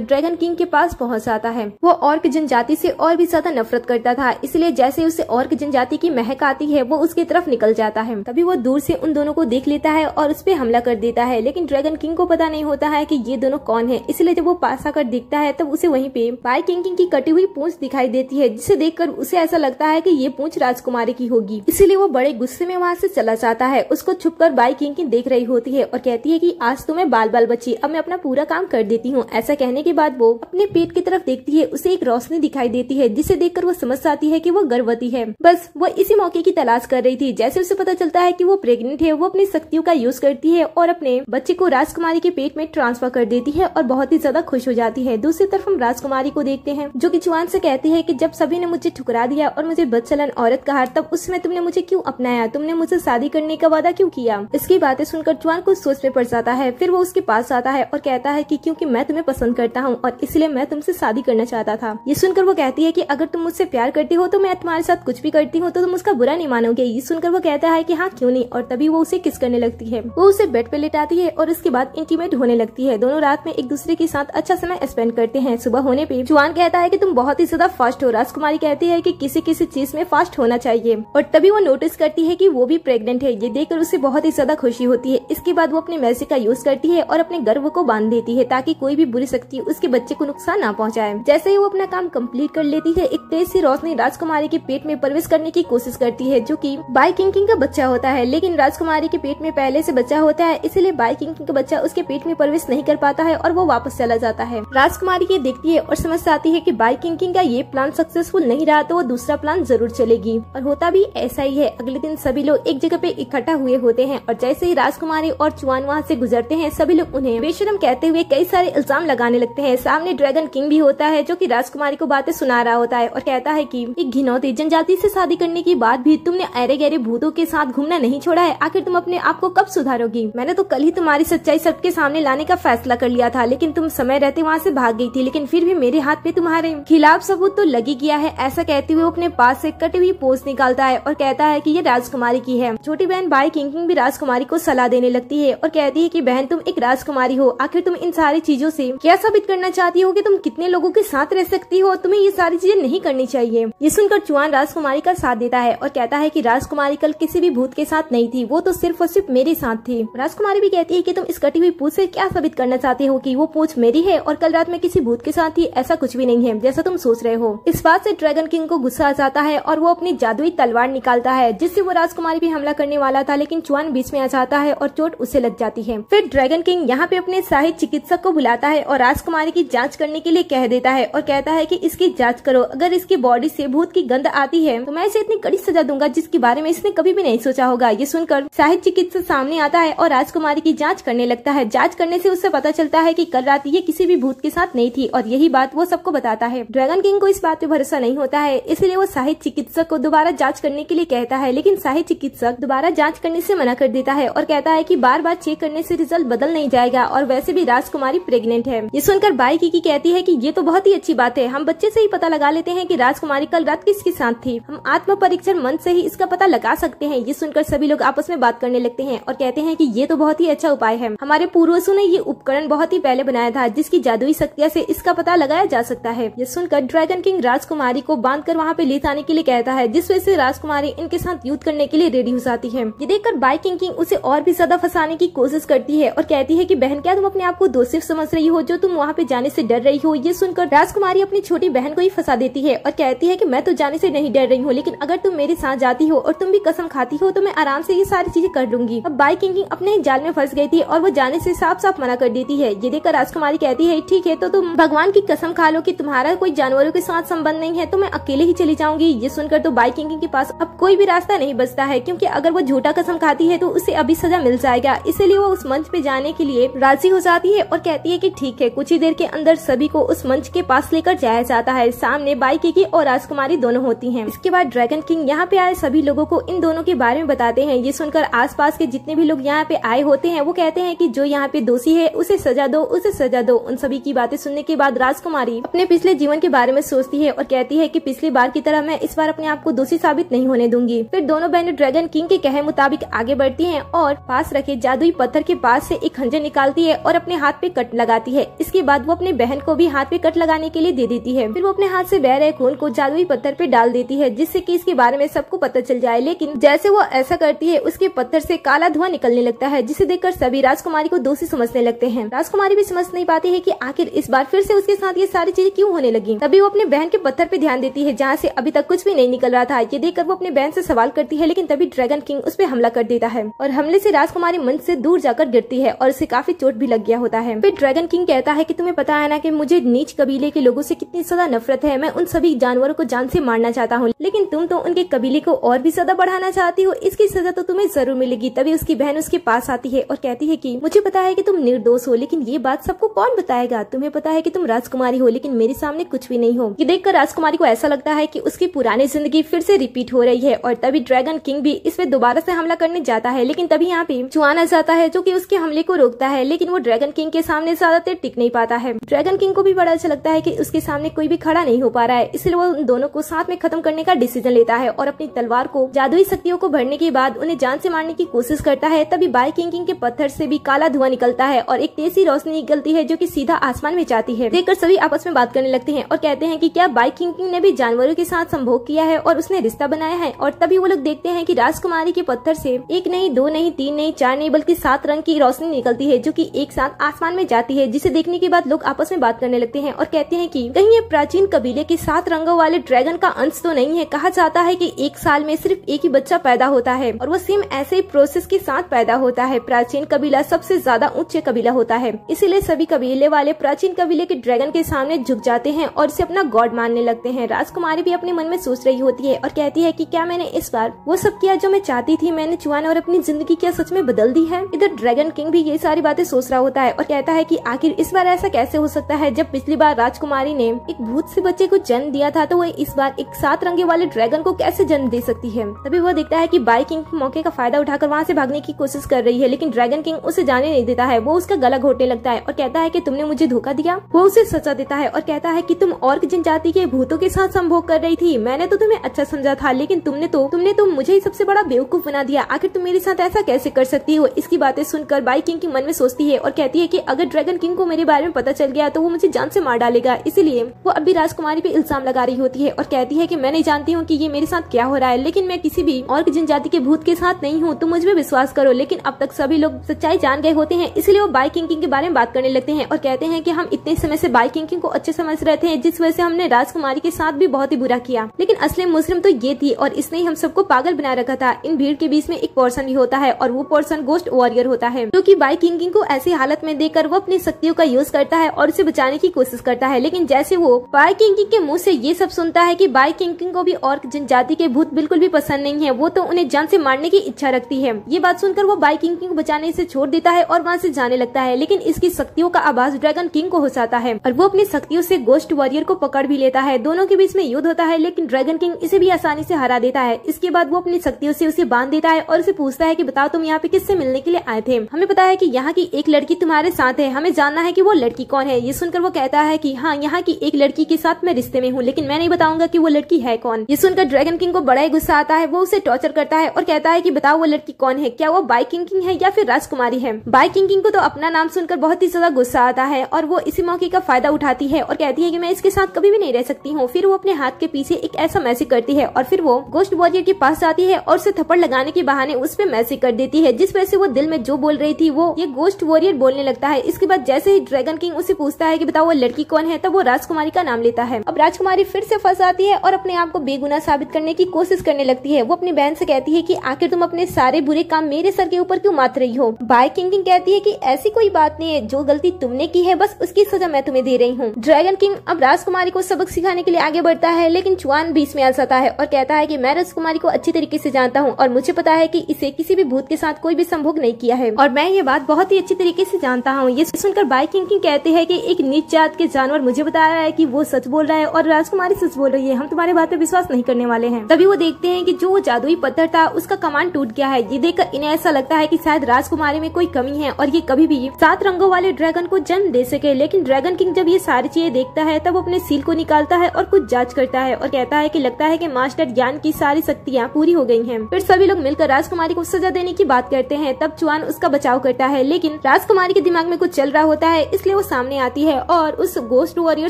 ड्रैगन किंग के पास पहुंच जाता है। वो ऑर्क जनजाति से और भी ज्यादा नफरत करता था, इसलिए जैसे उसे ऑर्क जनजाति की महक आती है वो उसकी तरफ निकल जाता है। तभी वो दूर से उन दोनों को देख लेता है और उस पे हमला कर देता है, लेकिन ड्रैगन किंग को पता नहीं होता है कि ये दोनों कौन है। इसलिए जब वो पास आकर देखता है तब उसे वहीं पे बाई किंग की कटी हुई पूंछ दिखाई देती है, जिसे देखकर उसे ऐसा लगता है कि ये पूंछ राजकुमारी की होगी। इसीलिए वो बड़े गुस्से में वहाँ से चला जाता है। उसको छुपकर बाई किंग देख रही होती है और कहती है कि आज तो मैं बाल बाल बची, अब मैं अपना पूरा काम कर देती हूँ। ऐसा कहने के बाद वो अपने पेट की तरफ देखती है, उसे एक रोशनी दिखाई देती है, जिसे देखकर वो समझ जाती है कि वो गर्भवती है। बस वो इसी मौके की तलाश कर रही थी। जैसे उसे पता चलता है कि वो प्रेग्नेंट है, वो अपनी शक्तियों का यूज करती है और अपने बच्चे को राजकुमारी के पेट में ट्रांसफर कर देती है और बहुत ही ज्यादा खुश हो जाती है। दूसरी तरफ हम राजकुमारी को देखते हैं, जो कि चुआन से कहती है कि जब सभी ने मुझे ठुकरा दिया और मुझे बदचलन औरत कहा, तब उस समय तुमने मुझे क्यों अपनाया, तुमने मुझसे शादी करने का वादा क्यों किया। इसकी बातें सुनकर चुआन कुछ सोच में पड़ जाता है। फिर वो उसके पास आता है और कहता है कि क्योंकि मैं तुम्हें पसंद करता हूँ और इसलिए मैं तुमसे शादी करना चाहता था। ये सुनकर वो कहती है कि अगर तुम मुझसे प्यार करती हो तो मैं तुम्हारे साथ कुछ भी करती हूँ, तो तुम उसका बुरा नहीं मानोगे। ये सुनकर वो कहता है कि हाँ क्यों नहीं, और तभी वो उसे किस करने लगती है। वो उसे बेड पे लेटाती है और उसके बाद इंटीमेट होने लगती है। दोनों रात में एक दूसरे के साथ अच्छा समय स्पेंड करते हैं। सुबह होने पे चुआन कहता है कि तुम बहुत ही ज्यादा फास्ट हो। राजकुमारी कहती है कि किसी किसी चीज में फास्ट होना चाहिए, और तभी वो नोटिस करती है कि वो भी प्रेग्नेंट है। ये देखकर उसे बहुत ही ज्यादा खुशी होती है। इसके बाद वो अपने मैजिक का यूज करती है और अपने गर्भ को बांध देती है, ताकि कोई भी बुरी शक्ति उसके बच्चे को नुकसान ना पहुंचाए। जैसे ही वो अपना काम कंप्लीट कर लेती है, एक तेज सी रोशनी राजकुमारी के पेट में प्रवेश करने की कोशिश करती है, जो कि बाई किंग का बच्चा होता है। लेकिन राजकुमारी के पेट में पहले से बच्चा होता है, इसलिए बाई किंग का बच्चा उसके पेट में प्रवेश नहीं कर पाता है और वो वापस चला जाता है। राजकुमारी ये देखती है और समझ जाती है कि बाई किंग का ये प्लान सक्सेसफुल नहीं रहा, तो वो दूसरा प्लान जरूर चलेगी। और होता भी ऐसा ही है। अगले दिन सभी लोग एक जगह पे इकट्ठा हुए होते हैं और जैसे ही राजकुमारी और चुआन वहाँ से गुजरते हैं, सभी लोग उन्हें बेशरम कहते हुए कई सारे इल्जाम लगाने लगते हैं। सामने ड्रैगन किंग भी होता है, जो कि राजकुमारी को बातें सुना रहा होता है और कहता है कि एक घिनौती जनजाति से शादी करने के बाद भी तुमने अरे गहरे भूतों के साथ घूमना नहीं छोड़ा है। आखिर तुम अपने आप को कब सुधारोगी? मैंने तो कल ही तुम्हारी सच्चाई सबके सामने लाने का फैसला कर लिया था, लेकिन तुम समय रहते वहाँ से भाग गई थी। लेकिन फिर भी मेरे हाथ पे तुम्हारे खिलाफ सबूत तो लगी गया है। ऐसा कहते हुए अपने पास से कटी हुई पोस्ट निकालता है और कहता है कि ये राजकुमारी की है। छोटी बहन बाई किंग भी राजकुमारी को सलाह देने लगती है और कहती है कि बहन तुम एक राजकुमारी हो, आखिर तुम इन सारी चीजों से क्या साबित करना चाहती हो कि तुम कितने लोगों के साथ रह सकती हो? तुम्हें ये सारी चीजें नहीं करनी चाहिए। ये सुनकर चुआन राजकुमारी का साथ देता है और कहता है कि राजकुमारी कल किसी भी भूत के साथ नहीं थी, वो तो सिर्फ और सिर्फ मेरे साथ थी। राजकुमारी भी कहती है कि तुम इस कटी हुई पूंछ से क्या साबित करना चाहते हो कि वो पूंछ मेरी है और कल रात में किसी भूत के साथ थी? ऐसा कुछ भी नहीं है जैसा तुम सोच रहे हो। इस बात से ड्रैगन किंग को गुस्सा आ जाता है और वो अपनी जादुई तलवार निकालता है, जिससे वो राजकुमारी भी हमला करने वाला था, लेकिन चुआन बीच में आ जाता है और चोट उसे लग जाती है। फिर ड्रैगन किंग यहाँ पे अपने सहायक चिकित्सक को बुलाता है और राजकुमारी की जांच करने के लिए कह देता है और कहता है कि इसकी जांच करो, अगर इसकी बॉडी से भूत की गंध आती है तो मैं इसे इतनी कड़ी सजा दूंगा जिसके बारे में इसने कभी भी नहीं सोचा होगा। ये सुनकर सहायक चिकित्सक सामने आता है और राजकुमारी की जांच करने लगता है। जांच करने से उससे पता चलता है कि कल रात ये किसी भी भूत के साथ नहीं थी और यही बात वो सबको बताता है। ड्रैगन किंग को इस बात पे भरोसा नहीं होता है, इसलिए वो सहायक चिकित्सक को दोबारा जांच करने के लिए कहता है, लेकिन सहायक चिकित्सक दोबारा जांच करने से मना कर देता है और कहता है कि बार बार चेक करने से रिजल्ट बदल नहीं जाएगा और वैसे भी राजकुमारी प्रेग्नेंट है। ये सुनकर बाई किंग कहती है कि ये तो बहुत ही अच्छी बात है, हम बच्चे से ही पता लगा लेते हैं कि राजकुमारी कल रात किसके साथ थी। हम आत्म परीक्षण मंत्र से ही इसका पता लगा सकते हैं। ये सुनकर सभी लोग आपस में बात करने लगते हैं और कहते हैं कि ये तो बहुत ही अच्छा उपाय है। हमारे पूर्वजों ने ये उपकरण बहुत ही पहले बनाया था, जिसकी जादुई शक्तियाँ से इसका पता लगाया जा सकता है। ये सुनकर ड्रैगन किंग राजकुमारी को बांधकर वहाँ पे ले जाने के लिए कहता है, जिस वजह से राजकुमारी इनके साथ युद्ध करने के लिए रेडी हो जाती है। ये देखकर बाई किंग उसे और भी ज्यादा फंसाने की कोशिश करती है और कहती है कि बहन क्या तुम अपने आप को दोषी समझ रही हो जो तुम वहाँ पे जाने से डर रही हो? ये सुनकर राजकुमारी अपनी छोटी बहन को ही फंसा देती है और कहती है कि मैं तो जाने से नहीं डर रही हूँ, लेकिन अगर तुम मेरे साथ जाती हो और तुम भी कसम खाती हो तो मैं आराम से ये सारी चीजें कर लूंगी। अब बाई किंग अपने जाल में फंस गई थी और वो जाने से साफ साफ मना कर देती है। ये देखकर राजकुमारी कहती है ठीक है, तो तुम भगवान की कसम खा लो कि तुम्हारा कोई जानवरों के साथ संबंध नहीं है, तो मैं अकेले ही चली जाऊंगी। ये सुनकर तो बाई किंग के पास अब कोई भी रास्ता नहीं बचता है, क्योंकि अगर वो झूठा कसम खाती है तो उसे अभी सजा मिल जाएगा। इसलिए वो उस मंच पे जाने के लिए राजी हो जाती है और कहती है कि ठीक है। कुछ ही देर के अंदर सभी को उस मंच के पास लेकर जाया जाता है। सामने बाई किंग और राजकुमारी दोनों होती हैं। इसके बाद ड्रैगन किंग यहाँ पे आए सभी लोगों को इन दोनों के बारे में बताते हैं। ये सुनकर आसपास के जितने भी लोग यहाँ पे आए होते हैं वो कहते हैं कि जो यहाँ पे दोषी है उसे सजा दो, उसे सजा दो। उन सभी की बातें सुनने के बाद राजकुमारी अपने पिछले जीवन के बारे में सोचती है और कहती है कि पिछली बार की तरह मैं इस बार अपने आप को दोषी साबित नहीं होने दूंगी। फिर दोनों बहनें ड्रैगन किंग के कहे मुताबिक आगे बढ़ती हैं और पास रखे जादुई पत्थर के पास से एक खंजर निकालती है और अपने हाथ पे कट लगाती है। इसके बाद वो अपने बहन को भी हाथ पे कट लगाने के लिए दे देती है। फिर वो अपने हाथ से बह रहे खून को जादुई पत्थर पे डाल देती है, जिससे कि इसके बारे में सबको पता चल जाए। लेकिन जैसे वो ऐसा करती है उसके पत्थर से काला धुआं निकलने लगता है, जिसे देखकर सभी राजकुमारी को दोषी समझने लगते हैं। राजकुमारी भी समझ नहीं पाती है कि आखिर इस बार फिर से उसके साथ ये सारी चीजें क्यों होने लगी। तभी वो अपने बहन के पत्थर पे ध्यान देती है, जहाँ से अभी तक कुछ भी नहीं निकल रहा था। ये देखकर वो अपने बहन से सवाल करती है, लेकिन तभी ड्रैगन किंग उस पे हमला कर देता है और हमले से राजकुमारी मंच से दूर जाकर गिरती है और उसे काफी चोट भी लग गया होता है। फिर ड्रैगन किंग कहता है कि तुम्हें पता है ना कि मुझे नीच कबीले के लोगों से कितनी ज्यादा नफरत है। मैं उन सभी जानवरों को जान से मारना चाहता हूँ, लेकिन तुम तो उनके कबीले को और भी ज्यादा बढ़ाना चाहती हो। इसकी सजा तो तुम्हें जरूर मिलेगी। तभी उसकी बहन उसके पास आती है और कहती है कि मुझे पता है कि तुम निर्दोष हो, लेकिन ये बात सबको कौन बताएगा। तुम्हें पता है कि तुम राजकुमारी हो, लेकिन मेरे सामने कुछ भी नहीं हो। ये देखकर राजकुमारी को ऐसा लगता है कि उसकी पुरानी जिंदगी फिर से रिपीट हो रही है। और तभी ड्रैगन किंग भी इस पे दोबारा से हमला करने जाता है, लेकिन तभी यहाँ पे चुआन आ जाता है जो कि उसके हमले को रोकता है। लेकिन वो ड्रैगन किंग के सामने ज्यादा देर टिक नहीं पाता है। ड्रैगन किंग को भी बड़ा अच्छा लगता है कि उसके सामने कोई भी खड़ा नहीं हो पा रहा है, इसलिए वो उन दोनों को साथ में खत्म करने का डिसीजन लेता है और अपनी तलवार को जादुई शक्तियों को भरने के बाद उन्हें जान से मारने की कोशिश करता है। तभी बाई किंग के पत्थर से भी काला धुआं निकलता है और एक तेज सी रोशनी निकलती है जो कि सीधा आसमान में जाती है। देखकर सभी आपस में बात करने लगते हैं और कहते हैं कि क्या बाई किंग ने भी जानवरों के साथ संभोग किया है और उसने रिश्ता बनाया है। और तभी वो लोग देखते हैं कि राजकुमारी के पत्थर से एक नहीं, दो नहीं, तीन नहीं, चार नहीं, बल्कि 7 रंग की रोशनी निकलती है जो कि एक साथ आसमान में जाती है, जिसे देखने के बाद लोग आपस में बात करने लगते हैं और कहते हैं कि कहीं ये प्राचीन कबीले के 7 रंगों वाले ड्रैगन का अंश तो नहीं है। कहा जाता है कि एक साल में सिर्फ एक ही बच्चा पैदा होता है और वो सेम ऐसे ही प्रोसेस के साथ पैदा होता है। प्राचीन कबीला सबसे ज्यादा उच्च कबीला होता है, इसीलिए सभी कबीले वाले प्राचीन कबीले के ड्रैगन के सामने झुक जाते हैं और इसे अपना गॉड मानने लगते हैं। राजकुमारी भी अपने मन में सोच रही होती है और कहती है कि क्या मैंने इस बार वो सब किया जो मैं चाहती थी। मैंने चुआन और अपनी जिंदगी क्या सच में बदल दी है। इधर ड्रैगन किंग भी ये सारी बातें सोच रहा होता है और कहता है कि आखिर इस बार ऐसा कैसे हो सकता है। जब पिछली बार राजकुमारी ने एक भूत से बच्चे को जन्म दिया था, तो वो इस बार एक 7 रंगे वाले ड्रैगन को कैसे जन्म दे सकती है। तभी वो देखता है कि बाई किंग मौके का फायदा उठाकर वहाँ से भागने की कोशिश कर रही है, लेकिन ड्रैगन किंग उसे जाने नहीं देता है। वो उसका गला घोटने लगता है और कहता है कि तुमने मुझे धोखा दिया। वो उसे सजा देता है और कहता है कि तुम और जनजाति के भूतों के साथ संभोग कर रही थी। मैंने तो तुम्हें अच्छा समझा था, लेकिन तुमने तो मुझे ही सबसे बड़ा बेवकूफ बना दिया। आखिर तुम मेरे साथ ऐसा कैसे कर सकती हो। इसकी बातें सुनकर बाई किंग की मन में सोचती है और कहती है कि अगर ड्रैगन किंग को मेरे बारे में पता चल गया तो वो मुझे जान से मार डालेगा। इसीलिए वो अभी राजकुमारी पे इल्जाम लगा रही होती है और कहती है कि मैं नहीं जानती हूँ कि ये मेरे साथ क्या हो रहा है, लेकिन मैं किसी भी और जनजाति के भूत के साथ नहीं हूँ। तुम मुझ पे विश्वास करो। लेकिन अब तक सभी लोग सच्चाई जान गए होते हैं, इसलिए वो बाई किंग के बारे में बात करने लगते हैं और कहते हैं कि हम इतने समय से बाई किंग को अच्छे समझ रहे थे, जिस वजह से हमने राजकुमारी के साथ भी बहुत ही बुरा किया, लेकिन असली मुजरिम तो ये थी और इसने ही हम सबको पागल बना रखा था। इन भीड़ के बीच में एक पर्सन भी होता है और वो पर्सन गोस्ट वॉरियर होता है, जो कि बाई किंग को ऐसी हालत में देखकर वो अपनी शक्तियों का यूज करता है और उसे बचाने की कोशिश करता है। लेकिन जैसे वो बाई किंग के मुंह से ये सब सुनता है कि बाई किंग को भी और जनजाति के भूत बिल्कुल भी पसंद नहीं है, वो तो उन्हें जान से मारने की इच्छा रखती है। ये बात सुनकर वो बाई किंग को बचाने से छोड़ देता है और वहाँ से जाने लगता है, लेकिन इसकी शक्तियों का आभास ड्रैगन किंग को हो जाता है और वो अपनी शक्तियों से गोस्ट वॉरियर को पकड़ भी लेता है। दोनों के बीच में युद्ध होता है, लेकिन ड्रैगन किंग इसे भी आसानी से हरा देता है। इसके बाद वो अपनी शक्तियों से उसे बांध देता है और उसे पूछता है कि बताओ तुम यहाँ पे किससे मिलने के लिए आए थे। हमें पता है कि यहाँ की एक लड़की तुम्हारे साथ है, हमें जानना है कि वो लड़की कौन है। ये सुनकर वो कहता है कि हाँ, यहाँ की एक लड़की के साथ मैं रिश्ते में हूँ, लेकिन मैं नहीं बताऊंगा कि वो लड़की है कौन। ये सुनकर ड्रैगन किंग को बड़ा ही गुस्सा आता है। वो उसे टॉर्चर करता है और कहता है कि बताओ वो लड़की कौन है, क्या वो बाई किंग है या फिर राजकुमारी है। बाई किंग को तो अपना नाम सुनकर बहुत ही ज्यादा गुस्सा आता है और वो इसी मौके का फायदा उठाती है और कहती है कि मैं इसके साथ कभी भी नहीं रह सकती हूँ। फिर वो अपने हाथ के पीछे एक ऐसा मैसेज करती है और फिर वो गोस्ट वॉरियर के पास जाती है और उसे थप्पड़ लगाने के बहाने उस पे मैसेज कर देती है, जिस वजह से वो दिल में जो बोल रही थी वो ये गोस्ट वॉरियर बोलने लगता है। इसके बाद जैसे ही ड्रैगन किंग उसे पूछता है कि बताओ वो लड़की कौन है, तब वो राजकुमारी का नाम लेता है। अब राजकुमारी फिर से फंस आती है और अपने आप को बेगुनाह साबित करने की कोशिश करने लगती है। वो अपनी बहन से कहती है कि आखिर तुम अपने सारे बुरे काम मेरे सर के ऊपर क्यों मात रही हो। बाई किंग कहती है कि ऐसी कोई बात नहीं है, जो गलती तुमने की है बस उसकी सजा मैं तुम्हें दे रही हूँ। ड्रैगन किंग अब राजकुमारी को सबक सिखाने के लिए आगे बढ़ता है, लेकिन चुआन बीच में आ जाता है और कहता है कि मैं राजकुमारी को अच्छी तरीके से जानता हूँ और मुझे पता है कि इसे किसी भी भूत के साथ कोई भी संभोग नहीं किया है और मैं ये बात बहुत ही अच्छी तरीके से जानता हूँ। ये सुनकर बाई किंग कहते हैं कि एक नीच जात के जानवर मुझे बता रहा है कि वो सच बोल रहा है और राजकुमारी सच बोल रही है, हम तुम्हारे बात पे विश्वास नहीं करने वाले हैं। तभी वो देखते हैं कि जो जादुई पत्थर था उसका कमान टूट गया है। ये देखकर इन्हें ऐसा लगता है कि शायद राजकुमारी में कोई कमी है और ये कभी भी 7 रंगों वाले ड्रैगन को जन्म दे सके। लेकिन ड्रैगन किंग जब ये सारी चीजें देखता है तब अपने सील को निकालता है और कुछ जांच करता है और कहता है कि लगता है कि मास्टर ज्ञान की सारी शक्तियाँ पूरी हो गई है। फिर सभी लोग मिलकर राजकुमारी को सजा देने की बात करते हैं। तब चुआन उसका बचाव करता है, लेकिन राजकुमारी के दिमाग में कुछ चल रहा होता है, इसलिए वो सामने आती है और उस गोस्ट वॉरियर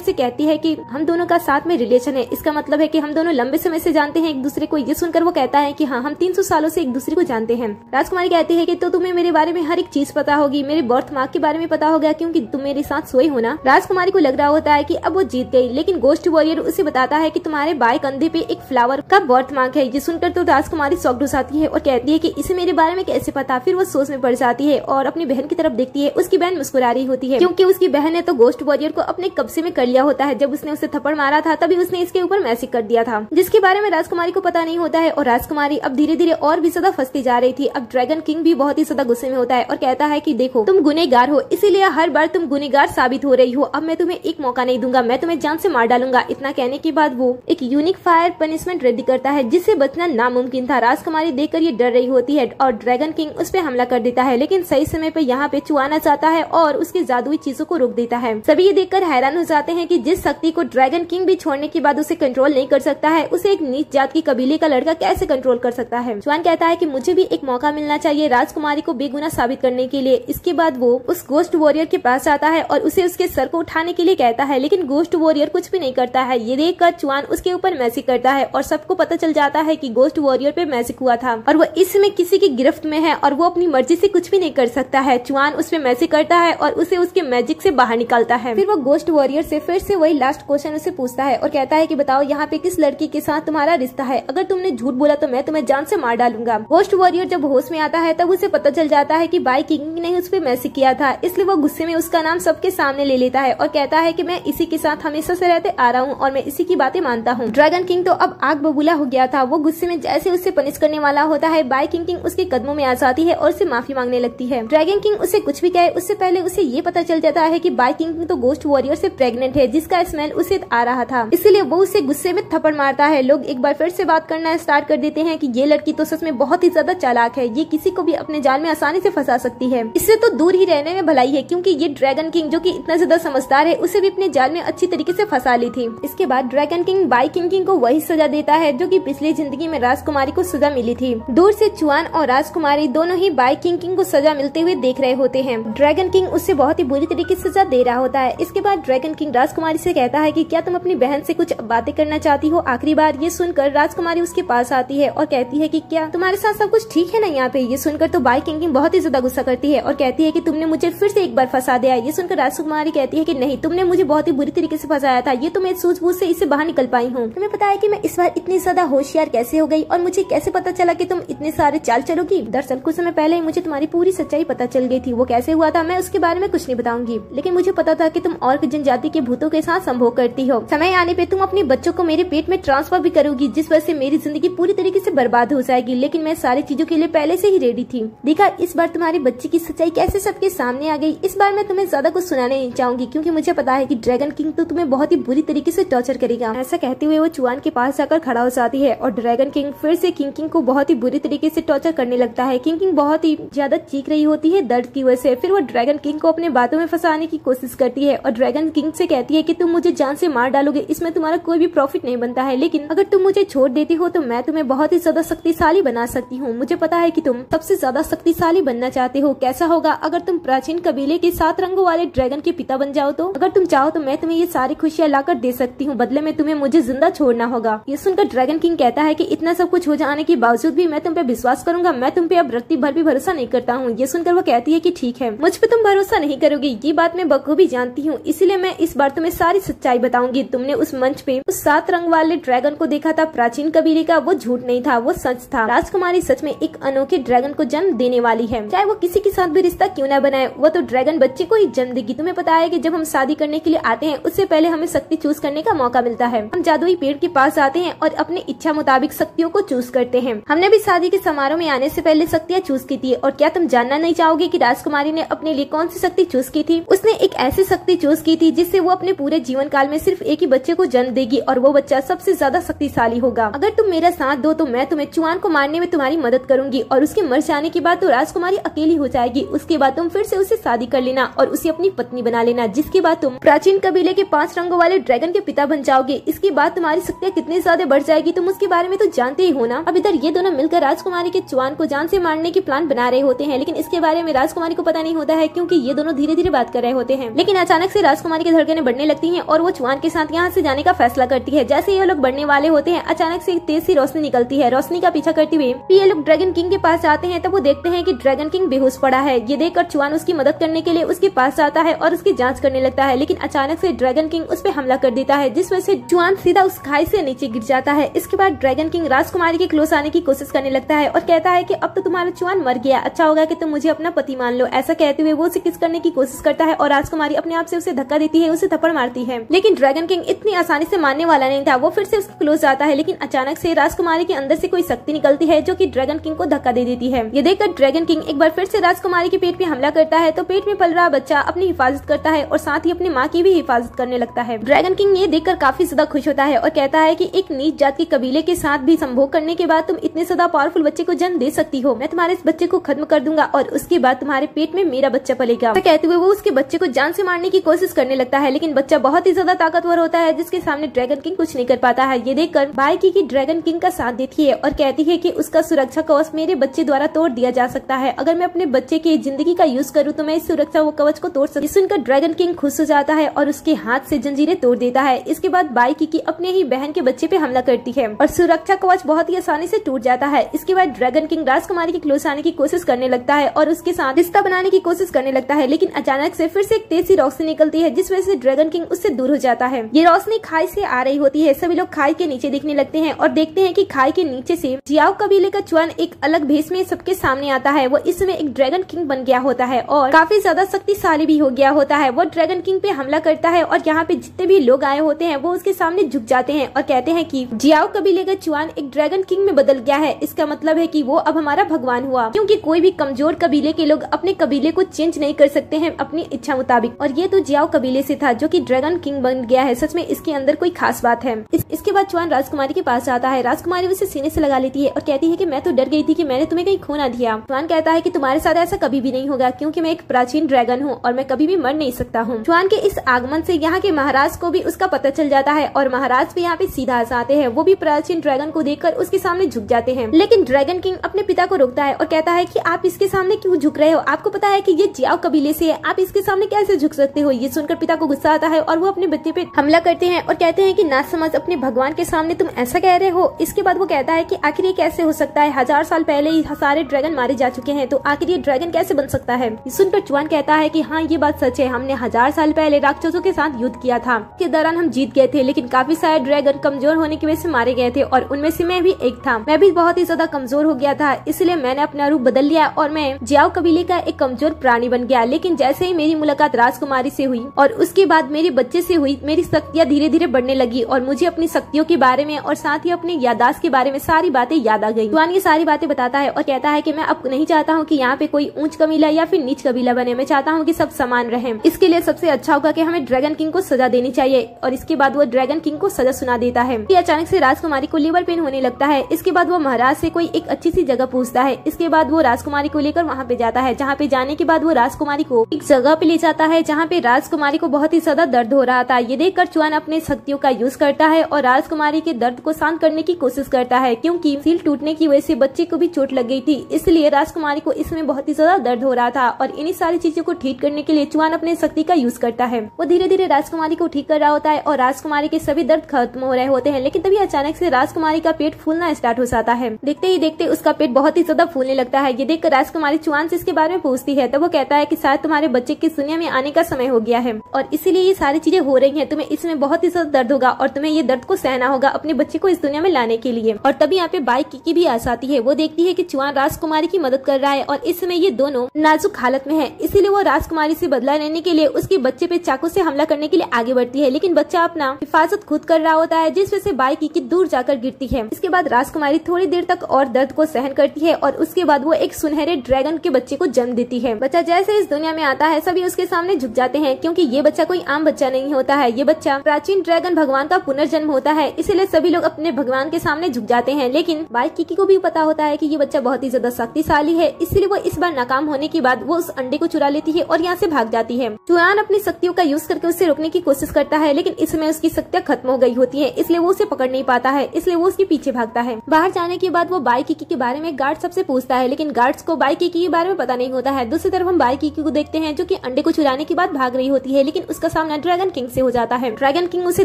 से कहती है कि हम दोनों का साथ में रिलेशन है, इसका मतलब है कि हम दोनों लंबे समय से जानते हैं एक दूसरे को। ये सुनकर वो कहता है कि हाँ, हम 300 सालों से एक दूसरे को जानते हैं। राजकुमारी कहती है कि तो तुम्हें मेरे बारे में हर एक चीज पता होगी, मेरे बर्थ मार्क के बारे में पता होगा क्योंकि तुम मेरे साथ सोई हो ना। राजकुमारी को लग रहा होता है कि अब वो जीत गई, लेकिन गोस्ट वॉरियर उसे बताता है कि तुम्हारे बाएं कंधे पे एक फ्लावर का बर्थ मार्क है। ये सुनकर तो राजकुमारी शॉक्ड हो जाती है और कहती है कि इसे मेरे बारे में कैसे पता। फिर वो सोच में पड़ जाती है और अपनी बहन की तरफ देखती है। उसकी बहन मुस्कुरा रही होती है क्योंकि उसकी बहन ने तो गोस्ट वॉरियर को अपने कब्जे में कर लिया होता है। जब उसने उसे थप्पड़ मारा था तभी उसने इसके ऊपर मैजिक कर दिया था, जिसके बारे में राजकुमारी को पता नहीं होता है। और राजकुमारी अब धीरे धीरे और भी ज्यादा फंसती जा रही थी। अब ड्रैगन किंग भी बहुत ही ज्यादा गुस्से में होता है और कहता है कि देखो, तुम गुनहगार हो, इसीलिए हर बार तुम गुनहगार साबित हो रही हो। अब मैं तुम्हें एक मौका नहीं दूंगा, मैं तुम्हें जान से मार डालूंगा। इतना कहने के बाद वो एक यूनिक फायर पनिशमेंट रेडी करता है जिससे बचना नामुमकिन था। राजकुमारी देखकर ये डर रही होती है और ड्रैगन किंग उस पर हमला कर देता है, लेकिन सही समय पे यहाँ पे चुआना चाहता है और उसके जादुई चीजों को रोक देता है। सभी ये देखकर हैरान हो जाते हैं कि जिस शक्ति को ड्रैगन किंग भी छोड़ने के बाद उसे कंट्रोल नहीं कर सकता है, उसे एक नीच जात की कबीले का लड़का कैसे कंट्रोल कर सकता है। चुआन कहता है कि मुझे भी एक मौका मिलना चाहिए राजकुमारी को बेगुनाह साबित करने के लिए। इसके बाद वो उस गोस्ट वॉरियर के पास आता है और उसे उसके सर को उठाने के लिए कहता है, लेकिन गोस्ट वॉरियर कुछ भी नहीं करता है। ये देखकर चुआन उसके ऊपर मैजिक करता है और सबको पता चल जाता है कि गोस्ट वॉरियर पे मैजिक हुआ था और वो इसमें किसी की गिरफ्त में है और वो अपनी मर्जी से कुछ भी नहीं कर सकता है। चुआन उस पे मैजिक करता है और उसे उसके मैजिक से बाहर निकालता है। फिर वो गोस्ट वॉरियर से फिर से वही लास्ट क्वेश्चन उसे पूछता है और कहता है कि बताओ यहाँ पे किस लड़की के साथ तुम्हारा रिश्ता है, अगर तुमने झूठ बोला तो मैं तुम्हें जान से मार डालूंगा। गोस्ट वॉरियर जब होश में आता है तब उसे पता चल जाता है कि बाई किंग ने उस पे मैजिक किया था, इसलिए वो गुस्से में उसका नाम सबके सामने ले लेता है और कहता है कि मैं इसी के साथ हमेशा से रहते आ रहा हूँ और मैं इसी की बातें मानता हूँ। ड्रैगन किंग तो अब आग बबूला हो गया था। वो गुस्से में जैसे उससे पनिश करने वाला होता है, बाई किंग उसके कदमों में आ जाती है और उसे माफी मांगने लगती है। ड्रैगन किंग उसे कुछ भी कहे उससे पहले उसे ये पता चल जाता है कि बाई किंग तो गोस्ट वॉरियर से प्रेग्नेंट है, जिसका स्मेल उसे आ रहा था, इसलिए वो उसे गुस्से में थप्पड़ मारता है। लोग एक बार फिर से बात करना स्टार्ट कर देते हैं कि ये लड़की तो सच में बहुत ही ज्यादा चालाक है, ये किसी को भी अपने जाल में आसानी से फंसा सकती है। इससे तो दूर ही रहने में भलाई है क्योंकि ये ड्रैगन किंग जो कि इतना ज्यादा समझदार है, उसे भी अपने जाल में अच्छी तरीके से फंसा ली थी। इसके बाद ड्रैगन किंग बाई किंग को वही सजा देता है जो कि पिछली जिंदगी में राजकुमारी को सजा मिली थी। दूर से चुआन और राजकुमारी दोनों ही बाई किंग को सजा मिलते हुए देख रहे होते हैं। ड्रैगन किंग उससे बहुत ही बुरी तरीके से सजा दे रहा होता है। इसके बाद ड्रैगन किंग राजकुमारी से कहता है कि क्या तुम अपनी बहन से कुछ बातें करना चाहती हो आखिरी बार। ये सुनकर राजकुमारी उसके पास आती है और कहती है कि क्या तुम्हारे साथ सब कुछ ठीक है ना यहाँ पे। ये सुनकर तो बाई किंग बहुत ही ज्यादा गुस्सा करती है और कहती है कि तुमने मुझे फिर से एक बार फंसा दिया। ये सुनकर राजकुमारी कहती है कि नहीं, तुमने मुझे बहुत ही बुरी तरीके से फंसाया था, ये तो मैं सूझबूझ से इससे बाहर निकल पाई हूँ। तुम्हें पता है कि मैं इस बार इतनी ज्यादा होशियार कैसे हो गई और मुझे कैसे पता चला कि तुम इतने सारे चाल चलोगी। दरअसल कुछ समय पहले ही मुझे तुम्हारी पूरी सच्चाई पता चल गई थी। वो कैसे हुआ था मैं उसके बारे में कुछ नहीं बताऊंगी, लेकिन मुझे पता था कि तुम और जनजाति के भूतों के साथ संभोग करती हो। समय आने पे तुम अपने बच्चों को मेरे पेट में ट्रांसफर भी करोगी, जिस वजह से मेरी जिंदगी पूरी तरीके से बर्बाद हो जाएगी। लेकिन मैं सारी चीजों के लिए पहले से ही रेडी थी। देखा इस बार तुम्हारे बच्चे की सच्चाई कैसे सबके सामने आ गई। इस बार मैं तुम्हें ज्यादा कुछ सुनाने नहीं चाहूंगी क्योंकि मुझे पता है कि ड्रैगन किंग तो तुम्हें बहुत ही बुरी तरीके से टॉर्चर करेगा। ऐसा कहते हुए वो चुआन के पास जाकर खड़ा हो जाती है और ड्रैगन किंग फिर से किंग को बहुत ही बुरी तरीके से टॉर्चर करने लगता है। किंग बहुत ही ज्यादा चीख रही होती है दर्द की वजह से। फिर वो ड्रैगन किंग को अपने बातों में फंसाने की कोशिश करती है और ड्रैगन किंग से कहती है कि तुम मुझे जान से मार डालोगे, इसमें तुम्हारा कोई भी प्रॉफिट नहीं बनता है, लेकिन अगर तुम मुझे छोड़ देती हो तो मैं तुम्हें बहुत ही ज्यादा शक्तिशाली बना सकती हूँ। मुझे पता है कि तुम सबसे ज्यादा शक्तिशाली बनना चाहते हो। कैसा होगा अगर तुम प्राचीन कबीले के 7 रंगों वाले ड्रैगन के पिता बन जाओ तो? अगर तुम चाहो तो मैं तुम्हें ये सारी खुशियां लाकर दे सकती हूँ, बदले में तुम्हें मुझे जिंदा छोड़ना होगा। ये सुनकर ड्रैगन किंग कहता है कि इतना सब कुछ हो जाने के बावजूद भी मैं तुम पे विश्वास करूंगा, मैं तुम पे अब रत्ती भर भी भरोसा नहीं करता हूँ। ये सुनकर वो कहती है कि ठीक है, मुझ पे तुम भरोसा नहीं करोगी, ये बात मैं बखूबी जानती हूँ, इसीलिए मैं इस बार तुम्हें सारी सच्चाई बताऊंगी। तुमने उस मंच पे उस 7 रंग वाले ड्रैगन को देखा था प्राचीन कबीले का, वो झूठ नहीं था, वो सच था। राजकुमारी सच में एक अनोखे ड्रैगन को जन्म देने वाली है, चाहे वो किसी के साथ भी रिश्ता क्यों न बनाए, वो तो ड्रैगन बच्चे को ही जन्म देगी। तुम्हें पता है कि जब हम शादी करने के लिए आते हैं उससे पहले हमें शक्ति चूज करने का मौका मिलता है। हम जादुई पेड़ के पास आते हैं और अपनी इच्छा मुताबिक शक्तियों को चूज करते हैं। हमने भी शादी के समारोह में आने से पहले शक्तियाँ चूज की थी। और क्या तुम जानना नहीं चाहोगे कि राजकुमारी ने अपने लिए कौन सी शक्ति चूज की थी? उसने एक ऐसी शक्ति चूज की थी जिससे वो अपने पूरे जीवन काल में सिर्फ एक ही बच्चे को जन्म देगी और वो बच्चा सबसे ज्यादा शक्तिशाली होगा। अगर तुम मेरा साथ दो तो मैं तुम्हें चुआन को मारने में तुम्हारी मदद करूंगी और उसके मर जाने के बाद तो राजकुमारी अकेली हो जाएगी। उसके बाद तुम फिर से उसे शादी कर लेना और उसे अपनी पत्नी बना लेना, जिसके बाद तुम प्राचीन कबीले के 5 रंगों वाले ड्रैगन के पिता बन जाओगे। इसके बाद तुम्हारी शक्तियाँ कितनी ज्यादा बढ़ जाएगी तुम उसके बारे में तो जानते ही हो ना। अब इधर ये दोनों मिलकर राजकुमारी के च्वान को जान से मारने की प्लान बना रहे होते हैं, लेकिन इसके बारे में राजकुमारी को पता नहीं होता है क्योंकि ये दोनों धीरे धीरे बात कर रहे होते हैं। लेकिन अचानक से राजकुमारी की धड़कनें बढ़ने लगती हैं और वो च्वान के साथ यहाँ से जाने का फैसला करती है। जैसे ये लोग बढ़ने वाले होते हैं, अचानक से तेज सी रोशनी निकलती है। रोशनी का पीछा करते हुए ये लोग ड्रैगन किंग के पास जाते हैं। तब वो देखते हैं कि ड्रैगन किंग बेहोश पड़ा है। ये देखकर च्वान उसकी मदद करने के लिए उसके पास जाता है और उसकी जांच करने लगता है, लेकिन अचानक से ड्रैगन किंग उस पर हमला कर देता है, जिस वजह से च्वान सीधा उस खाई से नीचे गिर जाता है। इसके बाद ड्रैगन किंग राजकुमारी के क्लोज आने की कोशिश करने लगता है और कहता है कि अब तो तुम्हारा च्वान मर गया, अच्छा होगा कि तुम मुझे अपना पति मान लो। ऐसा कहते हुए वो उसे किस करने की कोशिश करता है और राजकुमारी अपने आप से उसे धक्का देती है, उसे थप्पड़ मारती है। लेकिन ड्रैगन किंग इतनी आसानी से मारने वाला नहीं था। वो फिर से उसके क्लोज आता है, लेकिन अचानक से राजकुमारी के अंदर से कोई शक्ति निकलती है जो कि ड्रैगन किंग को धक्का दे देती है। ये देखकर ड्रैगन किंग एक बार फिर से राजकुमारी के पेट पे हमला करता है, तो पेट में पल रहा बच्चा अपनी हिफाजत करता है और साथ ही अपनी माँ की भी हिफाजत करने लगता है। ड्रैगन किंग ये देखकर काफी ज्यादा खुश होता है और कहता है कि एक नीच जात के कबीले के साथ भी संभोग करने के बाद तुम इतने ज्यादा पावरफुल बच्चे को जन्म दे सकती हो। मैं तुम्हारे इस बच्चे को खत्म कर दूंगा और उसके बाद तुम्हारे पेट में मेरा बच्चा पलेगा। तो कहते हुए वो उसके बच्चे को जान से मारने की कोशिश करने लगता है, लेकिन बच्चा बहुत ही ज्यादा ताकतवर होता है जिसके सामने ड्रैगन किंग कुछ नहीं कर पाता है। ये देखकर बाइकी की ड्रैगन किंग का साथ देती है और कहती है कि उसका सुरक्षा कवच मेरे बच्चे द्वारा तोड़ दिया जा सकता है। अगर मैं अपने बच्चे की जिंदगी का यूज करूँ तो मैं इस सुरक्षा कवच को तोड़ सकती। सुनकर ड्रैगन किंग खुश हो जाता है और उसके हाथ से जंजीरें तोड़ देता है। इसके बाद बाइकी की अपने ही बहन के बच्चे पे हमला करती है और सुरक्षा कवच बहुत ही आसानी से टूट जाता है। इसके बाद ड्रैगन किंग राजकुमारी के क्लोज आने की कोशिश करने लगता है और उसके साथ रिश्ता बनाने की कोशिश करने लगता है, लेकिन अचानक से फिर से एक तेज सी रोशनी निकलती है जिस वजह से ड्रैगन किंग उससे दूर हो जाता है। ये रोशनी खाई से आ रही होती है। सभी लोग खाई के नीचे देखने लगते हैं और देखते हैं कि खाई के नीचे से जियाओ कबीले का च्वान एक अलग भेष में सबके सामने आता है। वो इस समय एक ड्रैगन किंग बन गया होता है और काफी ज्यादा शक्तिशाली भी हो गया होता है। वो ड्रैगन किंग पे हमला करता है और यहाँ पे जितने भी लोग आए होते हैं वो उसके सामने झुक जाते हैं और कहते हैं कि जियाओ कबीले का च्वान एक ड्रैगन किंग में बदल गया है। इसका मतलब है कि वो अब हमारा भगवान हुआ, क्योंकि कोई भी कमजोर कबीले के लोग अपने कबीले को चेंज नहीं कर सकते हैं अपनी इच्छा मुताबिक। और ये तो जियाओ कबीले से था जो कि ड्रैगन किंग बन गया है। सच में इसके अंदर कोई खास बात है। इसके बाद च्वान राजकुमारी के पास जाता है। राजकुमारी उसे सीने से लगा लेती है और कहती है कि मैं तो डर गई थी कि मैंने तुम्हें कहीं खो ना दिया। च्वान कहता है कि तुम्हारे साथ ऐसा कभी भी नहीं होगा, क्योंकि मैं एक प्राचीन ड्रैगन हूँ और मैं कभी भी मर नहीं सकता हूँ। च्वान के इस आगमन से यहाँ के महाराज को भी उसका पता चल जाता है और महाराज भी यहाँ पे सीधा आते हैं। वो भी प्राचीन ड्रैगन को देखकर उसके सामने झुक जाते हैं, लेकिन ड्रैगन किंग अपने पिता को रोकता है और कहता है कि आप इसके सामने क्यों झुक रहे हो? आपको पता है कि ये जियाओ कबीले से है, आप इसके सामने कैसे झुक सकते हो? ये सुनकर पिता को गुस्सा आता है और वो अपने बच्चे पे हमला करते हैं और कहते हैं कि ना समझ, अपने भगवान के सामने तुम ऐसा कह रहे हो। इसके बाद वो कहता है कि आखिर ये कैसे हो सकता है? 1000 साल पहले ही सारे ड्रैगन मारे जा चुके हैं, तो आखिर ये ड्रैगन कैसे बन सकता है? सुनकर च्वान कहता है कि हाँ, ये बात सच है। हमने 1000 साल पहले राक्षसों के साथ युद्ध किया था, के दौरान हम जीत गए थे, लेकिन काफी सारे ड्रैगन कमजोर होने की वजह से मारे गए थे और उनमें से मैं भी एक था। मैं भी बहुत ही ज्यादा कमजोर हो गया था, इसलिए मैंने अपना रूप बदल लिया और मैं जियाओ कबीले का एक कमजोर प्राणी बन गया। लेकिन जैसे ही मेरी मुलाकात राजकुमारी से हुई और उसके बाद मेरे बच्चे से हुई, मेरी शक्तियाँ धीरे धीरे बढ़ने लगी और मुझे अपनी शक्तियों के बारे में और साथ ही अपनी यादाश्त के बारे में सारी बातें याद आ गई। च्वान ये सारी बातें बताता है और कहता है कि मैं अब नहीं चाहता हूँ कि यहाँ पे कोई ऊंच कबीला या फिर नीच कबीला बने। मैं चाहता हूँ कि सब समान रहें। इसके लिए सबसे अच्छा होगा कि हमें ड्रैगन किंग को सजा देनी चाहिए। और इसके बाद वो ड्रैगन किंग को सजा सुना देता है। अचानक से राजकुमारी को लिवर पेन होने लगता है। इसके बाद वो महाराज से कोई एक अच्छी सी जगह पूछता है। इसके बाद वो राजकुमारी को लेकर वहाँ पे जाता है, जहाँ पे जाने के बाद वो राजकुमारी को एक जगह पे ले जाता है जहाँ पे राजकुमारी को बहुत ही ज्यादा दर्द हो रहा था। ये देखकर च्वान अपने शक्तियों का यूज करता है और राजकुमारी के दर्द को शांत करने की कोशिश करता है, क्योंकि सील टूटने की वजह से बच्चे को भी चोट लग गई थी, इसलिए राजकुमारी को इसमें बहुत ही ज्यादा दर्द हो रहा था। और इन्हीं सारी चीजों को ठीक करने के लिए च्वान अपने शक्ति का यूज करता है। वो धीरे धीरे राजकुमारी को ठीक कर रहा होता है और राजकुमारी के सभी दर्द खत्म हो रहे होते हैं। लेकिन तभी अचानक से राजकुमारी का पेट फूलना स्टार्ट हो जाता है। देखते ही देखते उसका पेट बहुत ही ज्यादा फूलने लगता है। ये देखकर राजकुमारी च्वान से इसके बारे में पूछती है, तब वो कहता है कि शायद तुम्हारे बच्चे की दुनिया में आने का समय हो गया है और इसीलिए ये सारी चीजें हो रही हैं। तुम्हें इसमें बहुत ही ज्यादा दर्द होगा और तुम्हें ये दर्द को सहना होगा अपने बच्चे को इस दुनिया में लाने के लिए। और तभी यहाँ पे बाई किकी भी आ जाती है। वो देखती है कि च्वान राजकुमारी की मदद कर रहा है और इस समय ये दोनों नाजुक हालत में है, इसीलिए वो राजकुमारी से बदला लेने के लिए उसके बच्चे पे चाकू से हमला करने के लिए आगे बढ़ती है। लेकिन बच्चा अपना हिफाजत खुद कर रहा होता है, जिस वजह से बाई किकी दूर जाकर गिरती है। इसके बाद राजकुमारी थोड़ी देर तक और दर्द को सहन करती है और उसके बाद वो एक सुनहरे ड्रैगन के बच्चे को जन्म देती है। बच्चा जैसे इस दुनिया में आता है सभी उसके सामने झुक जाते हैं, क्योंकि ये बच्चा कोई आम बच्चा नहीं होता है। ये बच्चा प्राचीन ड्रैगन भगवान का पुनर्जन्म होता है, इसलिए सभी लोग अपने भगवान के सामने झुक जाते हैं। लेकिन बाई किकी को भी पता होता है कि ये बच्चा बहुत ही ज्यादा शक्तिशाली है, इसलिए वो इस बार नाकाम होने के बाद वो उस अंडे को चुरा लेती है और यहाँ से भाग जाती है। च्वान अपनी शक्तियों का यूज करके उसे रोकने की कोशिश करता है, लेकिन इसमें उसकी शक्तियाँ खत्म हो गई होती है, इसलिए वो उसे पकड़ नहीं पाता है, इसलिए वो उसके पीछे भागता है। बाहर जाने के बाद वो बाई किकी के बारे में गार्ड सबसे पूछता है, लेकिन गार्ड्स को बाई किकी के बारे में पता नहीं होता है। दूसरी तरफ हम बाई किकी को देखते हैं जो कि अंडे को चुराने के बाद भाग रही होती है, लेकिन उसका सामना ड्रैगन किंग से हो जाता है। ड्रैगन किंग उसे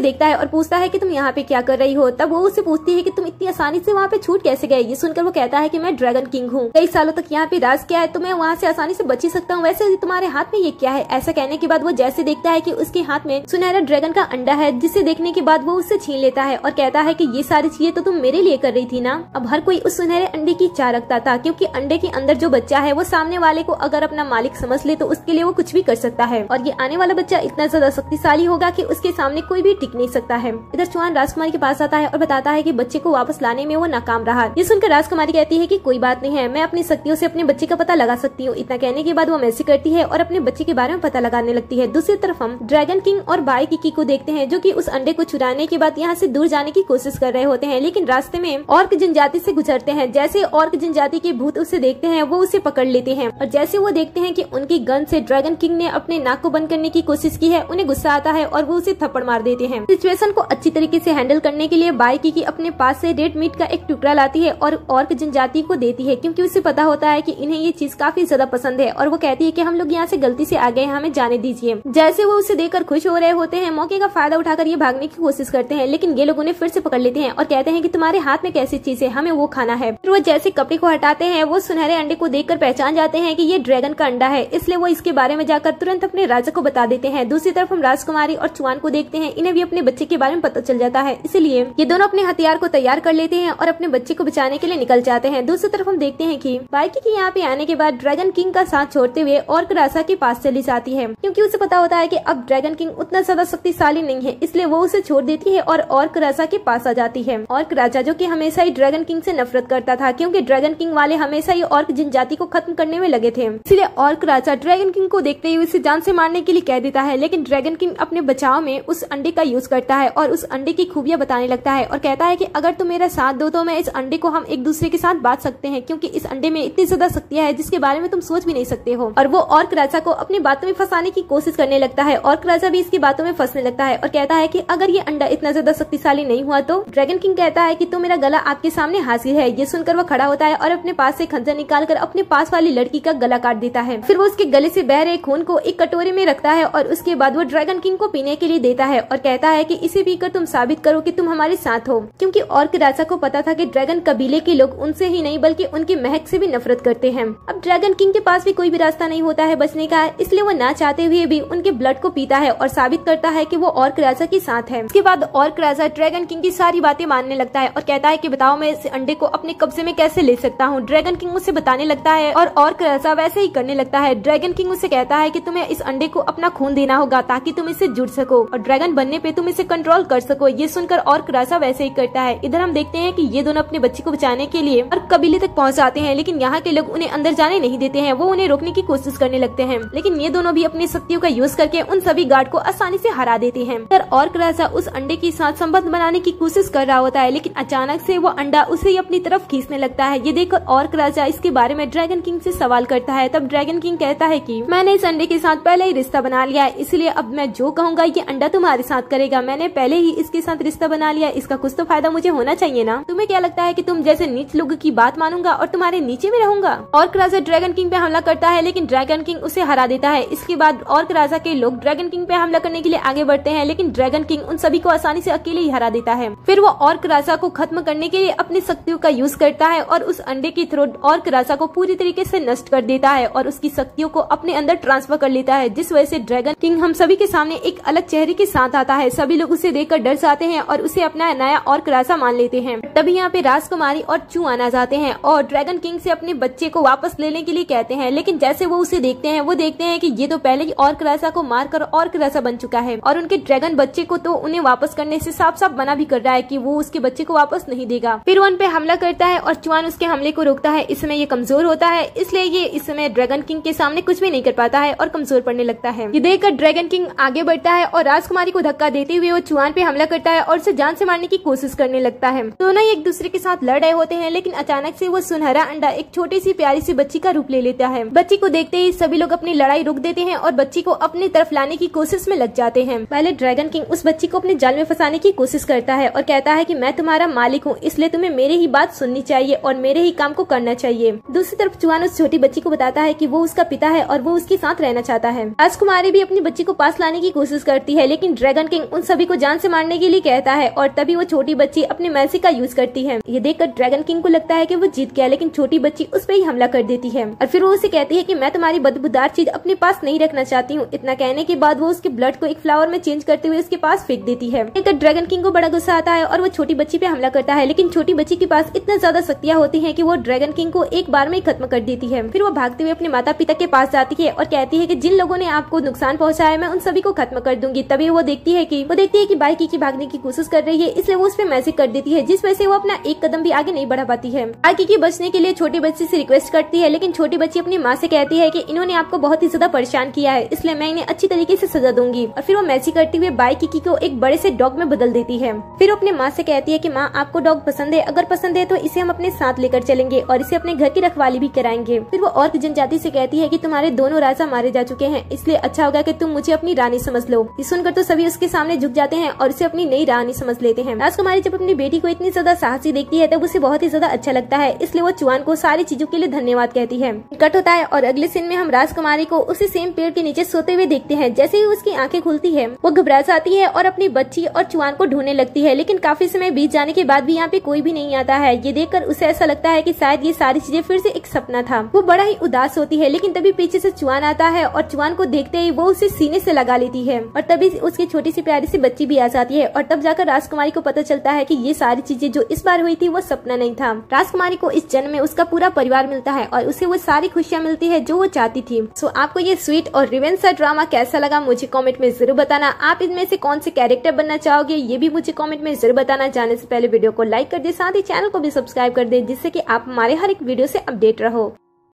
देखता है और पूछता है कि तुम यहाँ पे क्या कर रही हो। तब वो उसे पूछती है कि तुम इतनी आसानी से वहाँ पे छूट कैसे गए। ये सुनकर वो कहता है कि मैं ड्रैगन किंग हूँ, कई सालों तक यहाँ पे राज किया है, तो मैं वहाँ से आसानी से बच ही सकता हूँ। वैसे तुम्हारे हाथ में ये क्या है। ऐसा कहने के बाद वो जैसे देखता है कि उसके हाथ में सुनहरा ड्रैगन का अंडा है, जिसे देखने के बाद वो उससे छीन लेता है और कहता है कि ये सारी चीजें तो तुम मेरे लिए कर रही थी ना। अब हर कोई उस सुनहरे अंडे की चाह रखता था, क्योंकि अंडे के अंदर जो बच्चा है वो सामने वाले को अगर अपना मालिक समझ ले तो उसके लिए वो कुछ भी कर सकता है, और ये आने वाला बच्चा इतना ज्यादा शक्तिशाली होगा कि उसके सामने कोई भी टिक नहीं सकता है। इधर चुआन राजकुमारी के पास आता है और बताता है कि बच्चे को वापस लाने में वो नाकाम रहा। ये सुनकर राजकुमारी कहती है कि कोई बात नहीं है, मैं अपनी शक्तियों से अपने बच्चे का पता लगा सकती हूँ। इतना कहने के बाद वो मैसेज करती है और अपने बच्चे के बारे में पता लगाने लगती है। दूसरी तरफ हम ड्रैगन किंग और बाई किकी को देखते हैं जो कि उस अंडे को चुराने के बाद यहाँ से दूर जाने की कोशिश कर रहे होते हैं, लेकिन रास्ते में ऑर्क जनजाति से गुजरते हैं। जैसे ऑर्क जनजाति के भूत उसे देखते हैं वो उसे पकड़ लेते हैं, और जैसे वो देखते हैं कि उनकी गन से ड्रैगन किंग ने अपने नाक को बंद करने की कोशिश की है, उन्हें गुस्सा आता है और वो उसे थप्पड़ मार देते हैं। सिचुएशन को अच्छी तरीके से हैंडल करने के लिए बाई किकी अपने पास से रेड मीट का एक टुकड़ा लाती है और ऑर्क जनजाति को देती है, क्योंकि उसे पता होता है कि इन्हें ये चीज काफी ज्यादा पसंद है। और वो कहती है कि हम लोग यहाँ से गलती से आ गए, हमें जाने दीजिए। जैसे वो उसे देखकर खुश हो रहे होते हैं, मौके का फायदा उठाकर ये भागने की कोशिश करते हैं, लेकिन ये लोग उन्हें फिर से पकड़ लेते हैं और कहते हैं कि तुम्हारे हाथ में कैसी चीज है, हमें वो खाना है। फिर वो जैसे कपड़े को हटाते हैं, वो सुनहरे अंडे को देखकर पहचान जाते हैं कि ये ड्रैगन का अंडा है, इसलिए वो इसके बारे में जाकर तुरंत अपने राजा को बता देते हैं। दूसरी तरफ हम राजकुमारी और चुआन को देखते हैं, इन्हें भी अपने बच्चे के बारे में पता चल जाता है, इसलिए ये दोनों अपने हथियार को तैयार कर लेते हैं और अपने बच्चे को बचाने के लिए निकल जाते हैं। दूसरी तरफ हम देखते हैं कि बाई किकी यहाँ पे आने के बाद ड्रैगन किंग का साथ छोड़ते हुए ऑर्क राजा के पास चली जाती है, क्योंकि उसे पता होता है कि अब ड्रैगन किंग उतना ज्यादा शक्तिशाली नहीं है, इसलिए वो उसे छोड़ देती है और ऑर्क राजा के पास आ जाती है। ऑर्क राजा जो कि हमेशा ही ड्रैगन किंग से नफरत करता था, क्योंकि ड्रैगन किंग वाले हमेशा ही ऑर्क जनजाति को खत्म करने में लगे थे, इसलिए ऑर्क राजा ड्रैगन किंग को देखते ही उसे जान से मारने के लिए कह देता है। लेकिन ड्रैगन किंग अपने बचाव में उस अंडे का यूज करता है और उस अंडे की खूबियां बताने लगता है और कहता है कि अगर तुम मेरा साथ दो तो मैं इस अंडे को हम एक दूसरे के साथ बांट सकते हैं, क्योंकि इस अंडे में इतनी ज्यादा शक्तियां है जिसके बारे में तुम सोच भी नहीं सकते हो। और वो ऑर्क राजा को अपनी बातों में फंसाने की कोशिश करने लगता है। ऑर्क राजा भी इसकी बातों में फंसने लगता है और कहता है कि अगर ये अंडा इतना ज्यादा शक्तिशाली नहीं हुआ तो ड्रैगन किंग कहता है कि तो मेरा गला आपके सामने हाजिर है। ये सुनकर वो खड़ा होता है और अपने पास से खंजर निकालकर अपने पास वाली लड़की का गला काट देता है। फिर वो उसके गले से बह रहे खून को एक कटोरे में रखता है और उसके बाद वो ड्रैगन किंग को पीने के लिए देता है और कहता है कि इसे पीकर तुम साबित करो कि तुम हमारे साथ हो, क्योंकि ऑर्क राजा को पता था कि ड्रैगन कबीले के लोग उनसे ही नहीं बल्कि उनकी महक से भी नफरत करते हैं। अब ड्रैगन किंग के पास भी कोई भी रास्ता नहीं होता है बचने का, इसलिए वो ना चाहते हुए भी उनके ब्लड को पीता है और साबित करता है कि वो ऑर्क राजा के साथ है। इसके बाद ऑर्क राजा ड्रैगन किंग की सारी बातें मानने लगता है और कहता है कि बताओ मैं इस अंडे को अपने कब्जे में कैसे ले सकता हूँ। ड्रैगन किंग उसे बताने लगता है और ऑर्क राजा वैसे ही करने लगता है। ड्रैगन किंग उसे कहता है कि तुम्हें इस अंडे को अपना खून देना होगा ताकि तुम इससे जुड़ सको और ड्रैगन बनने पे तुम इसे कंट्रोल कर सको। ये सुनकर ऑर्क राजा वैसे ही करता है। इधर हम देखते हैं कि ये दोनों अपने बच्चे को बचाने के लिए और कबीले तक पहुंच जाते हैं, लेकिन यहाँ के लोग उन्हें अंदर जाने नहीं देते हैं। वो उन्हें रोकने की कोशिश करने लगते हैं, लेकिन ये दोनों भी अपनी शक्तियों का यूज करके उन सभी गार्ड को आसानी से हरा देते हैं। फिर ऑर्क राजा उस अंडे के साथ संबंध बनाने की कोशिश कर रहा होता है, लेकिन अचानक से वो अंडा उसे अपनी तरफ खींचने लगता है। ये देखकर ऑर्क राजा इसके बारे में ड्रैगन किंग से सवाल करता है। तब ड्रैगन किंग कहता है कि मैंने इस अंडे के साथ पहले ही रिश्ता बना लिया है, इसलिए अब मैं जो कहूँगा ये अंडा तुम्हारे साथ करेगा। मैंने पहले ही इसके साथ रिश्ता बना लिया, इसका कुछ तो फायदा मुझे होना चाहिए ना। तुम्हें क्या लगता है कि तुम जैसे नीच लोगों की बात मानूंगा और तुम्हारे नीचे में रहूंगा? ऑर्क राजा ड्रैगन किंग पे हमला करता है, लेकिन ड्रैगन किंग उसे हरा देता है। इसके बाद ऑर्क राजा के लोग ड्रैगन किंग पे हमला करने के लिए आगे बढ़ते हैं, लेकिन ड्रैगन किंग उन सभी को आसानी से अकेले ही हरा देता है। फिर वो ऑर्क राजा को खत्म करने के लिए अपनी शक्तियों का यूज करता है और उस अंडे की थ्रोट ऑर्क राजा को पूरी तरीके से नष्ट कर देता है और उसकी शक्तियों को अपने अंदर ट्रांसफर कर लेता है, जिस वजह से ड्रैगन किंग हम सभी के सामने एक अलग चेहरे के साथ आता है। सभी लोग उसे देखकर डर जाते हैं और उसे अपना नया ऑर्क राजा मान लेते हैं। तभी यहाँ पे राजकुमारी और चुआन आ जाते हैं और ड्रैगन किंग से अपने बच्चे को वापस लेने के लिए कहते हैं, लेकिन जैसे वो उसे देखते हैं वो देखते हैं कि ये तो पहले ही ऑर्क राजा को मारकर ऑर्क राजा बन चुका है और उनके ड्रैगन बच्चे को तो उन्हें वापस करने से साफ साफ मना भी कर रहा है कि वो उसके बच्चे को वापस नहीं देगा। फिर वो उन पे हमला करता है और चुआन उसके हमले को रोकता है। इस समय ये कमजोर होता है, इसलिए ये इस समय ड्रैगन किंग के सामने कुछ भी नहीं कर पाता है और कमजोर पड़ने लगता है। ये देखकर ड्रैगन किंग आगे बढ़ता है और राजकुमारी को धक्का देते हुए वो चुआन पे हमला करता है और उसे जान से मारने की कोशिश करने लगता है। दोनों एक दूसरे के साथ लड़ रहे होते हैं, लेकिन अचानक से वो सुनहरा अंडा एक छोटी सी प्यारी सी बच्ची का रूप ले लेता है। बच्ची को देखते ही सभी लोग अपनी लड़ाई रोक देते हैं और बच्ची को अपनी तरफ लाने की कोशिश में लग जाते हैं। पहले ड्रैगन किंग उस बच्ची को अपने जाल में फंसाने की कोशिश करता है और कहता है कि मैं तुम्हारा मालिक हूँ, इसलिए तुम्हें मेरे ही बात सुननी चाहिए और मेरे ही काम को करना चाहिए। दूसरी तरफ चुआन उस छोटी बच्ची को बताता है कि वो उसका पिता है और वो उसके साथ रहना चाहता है। राजकुमारी भी अपनी बच्ची को पास लाने की कोशिश करती है, लेकिन ड्रैगन किंग उन सभी को जान से मारने के लिए कहता है और तभी वो छोटी बच्ची अपने मैसी का यूज करती है। ये देखकर ड्रैगन किंग को लगता है कि वो जीत गया, लेकिन छोटी बच्ची उस पर ही हमला कर देती है और फिर वो उसे कहती है कि मैं तुम्हारी बदबूदार चीज अपने पास नहीं रखना चाहती हूँ। इतना कहने के बाद वो उसके ब्लड को एक फ्लावर में चेंज करते हुए उसके पास फेंक देती है। ड्रैगन किंग को बड़ा गुस्सा आता है और वो छोटी बच्ची पे हमला करता है, लेकिन छोटी बच्ची के पास इतना ज्यादा शक्तियां होती हैं कि वो ड्रैगन किंग को एक बार में ही खत्म कर देती है। फिर वो भागते हुए अपने माता पिता के पास जाती है और कहती है कि जिन लोगों ने आपको नुकसान पहुंचाया मैं उन सभी को खत्म कर दूंगी। तभी वो देखती है कि बाई किकी भागने की कोशिश कर रही है, इसलिए वो उस पर मैजिक कर देती है, जिस वजह से वो अपना एक कदम भी आगे नहीं बढ़ा पाती है। बाई किकी बचने के लिए छोटी बच्ची से रिक्वेस्ट करती है, लेकिन छोटी बच्ची अपनी माँ से कहती है कि इन्होंने आपको बहुत ही ज्यादा परेशान किया है, इसलिए मैं इन्हें अच्छी तरीके से सजा दूंगी। और फिर वो मैजिक करते हुए बाई किकी को एक बड़े से डॉग में बदल देती है। फिर वो अपने माँ से कहती है कि माँ आपको डॉग पसंद है, अगर पसंद है तो इसे हम अपने साथ लेकर चलेंगे और इसे अपने घर की रखवाली भी कराएंगे। फिर वो और जनजाति से कहती है कि तुम्हारे दोनों राजा मारे जा चुके हैं, इसलिए अच्छा होगा कि तुम मुझे अपनी रानी समझ लो। ये सुनकर तो सभी उसके सामने झुक जाते हैं और उसे अपनी नई रानी समझ लेते हैं। राजकुमारी जब अपनी बेटी को इतनी ज्यादा साहसी देखती है तब उसे बहुत ही ज्यादा अच्छा लगता है, इसलिए वो चुआन को सारी चीजों के लिए धन्यवाद कहती है। कट होता है और अगले सीन में हम राजकुमारी को उसी सेम पेड़ के नीचे सोते हुए देखते हैं। जैसे ही उसकी आंखें खुलती है वो घबरा जाती है और अपनी बच्ची और चुआन को ढूंढने लगती है, लेकिन काफी समय बीत जाने के बाद भी यहाँ पे कोई भी नहीं आता है। ये देखकर उसे ऐसा लगता है कि शायद ये सारी चीजें फिर से एक सपना था। वो बड़ा ही उदास होती है, लेकिन तभी पीछे से चुआन आता है और चुआन को देखते ही वो उसे सीने से लगा लेती है और तभी उसकी छोटी सी प्यारी सी बच्ची भी आ जाती है और तब जाकर राजकुमारी को पता चलता है कि ये सारी चीजें जो इस बार हुई थी वो सपना नहीं था। राजकुमारी को इस जन्म में उसका पूरा परिवार मिलता है और उसे वो सारी खुशियाँ मिलती है जो वो चाहती थी। सो आपको ये स्वीट और रिवेंज सा ड्रामा कैसा लगा मुझे कमेंट में जरूर बताना। आप इनमें से कौन से कैरेक्टर बनना चाहोगे ये भी मुझे कमेंट में जरूर बताना। जाने से पहले वीडियो को लाइक कर दे, साथ ही चैनल को भी सब्सक्राइब कर दे, जिससे कि आप हमारे हर एक वीडियो से अपडेट रहो।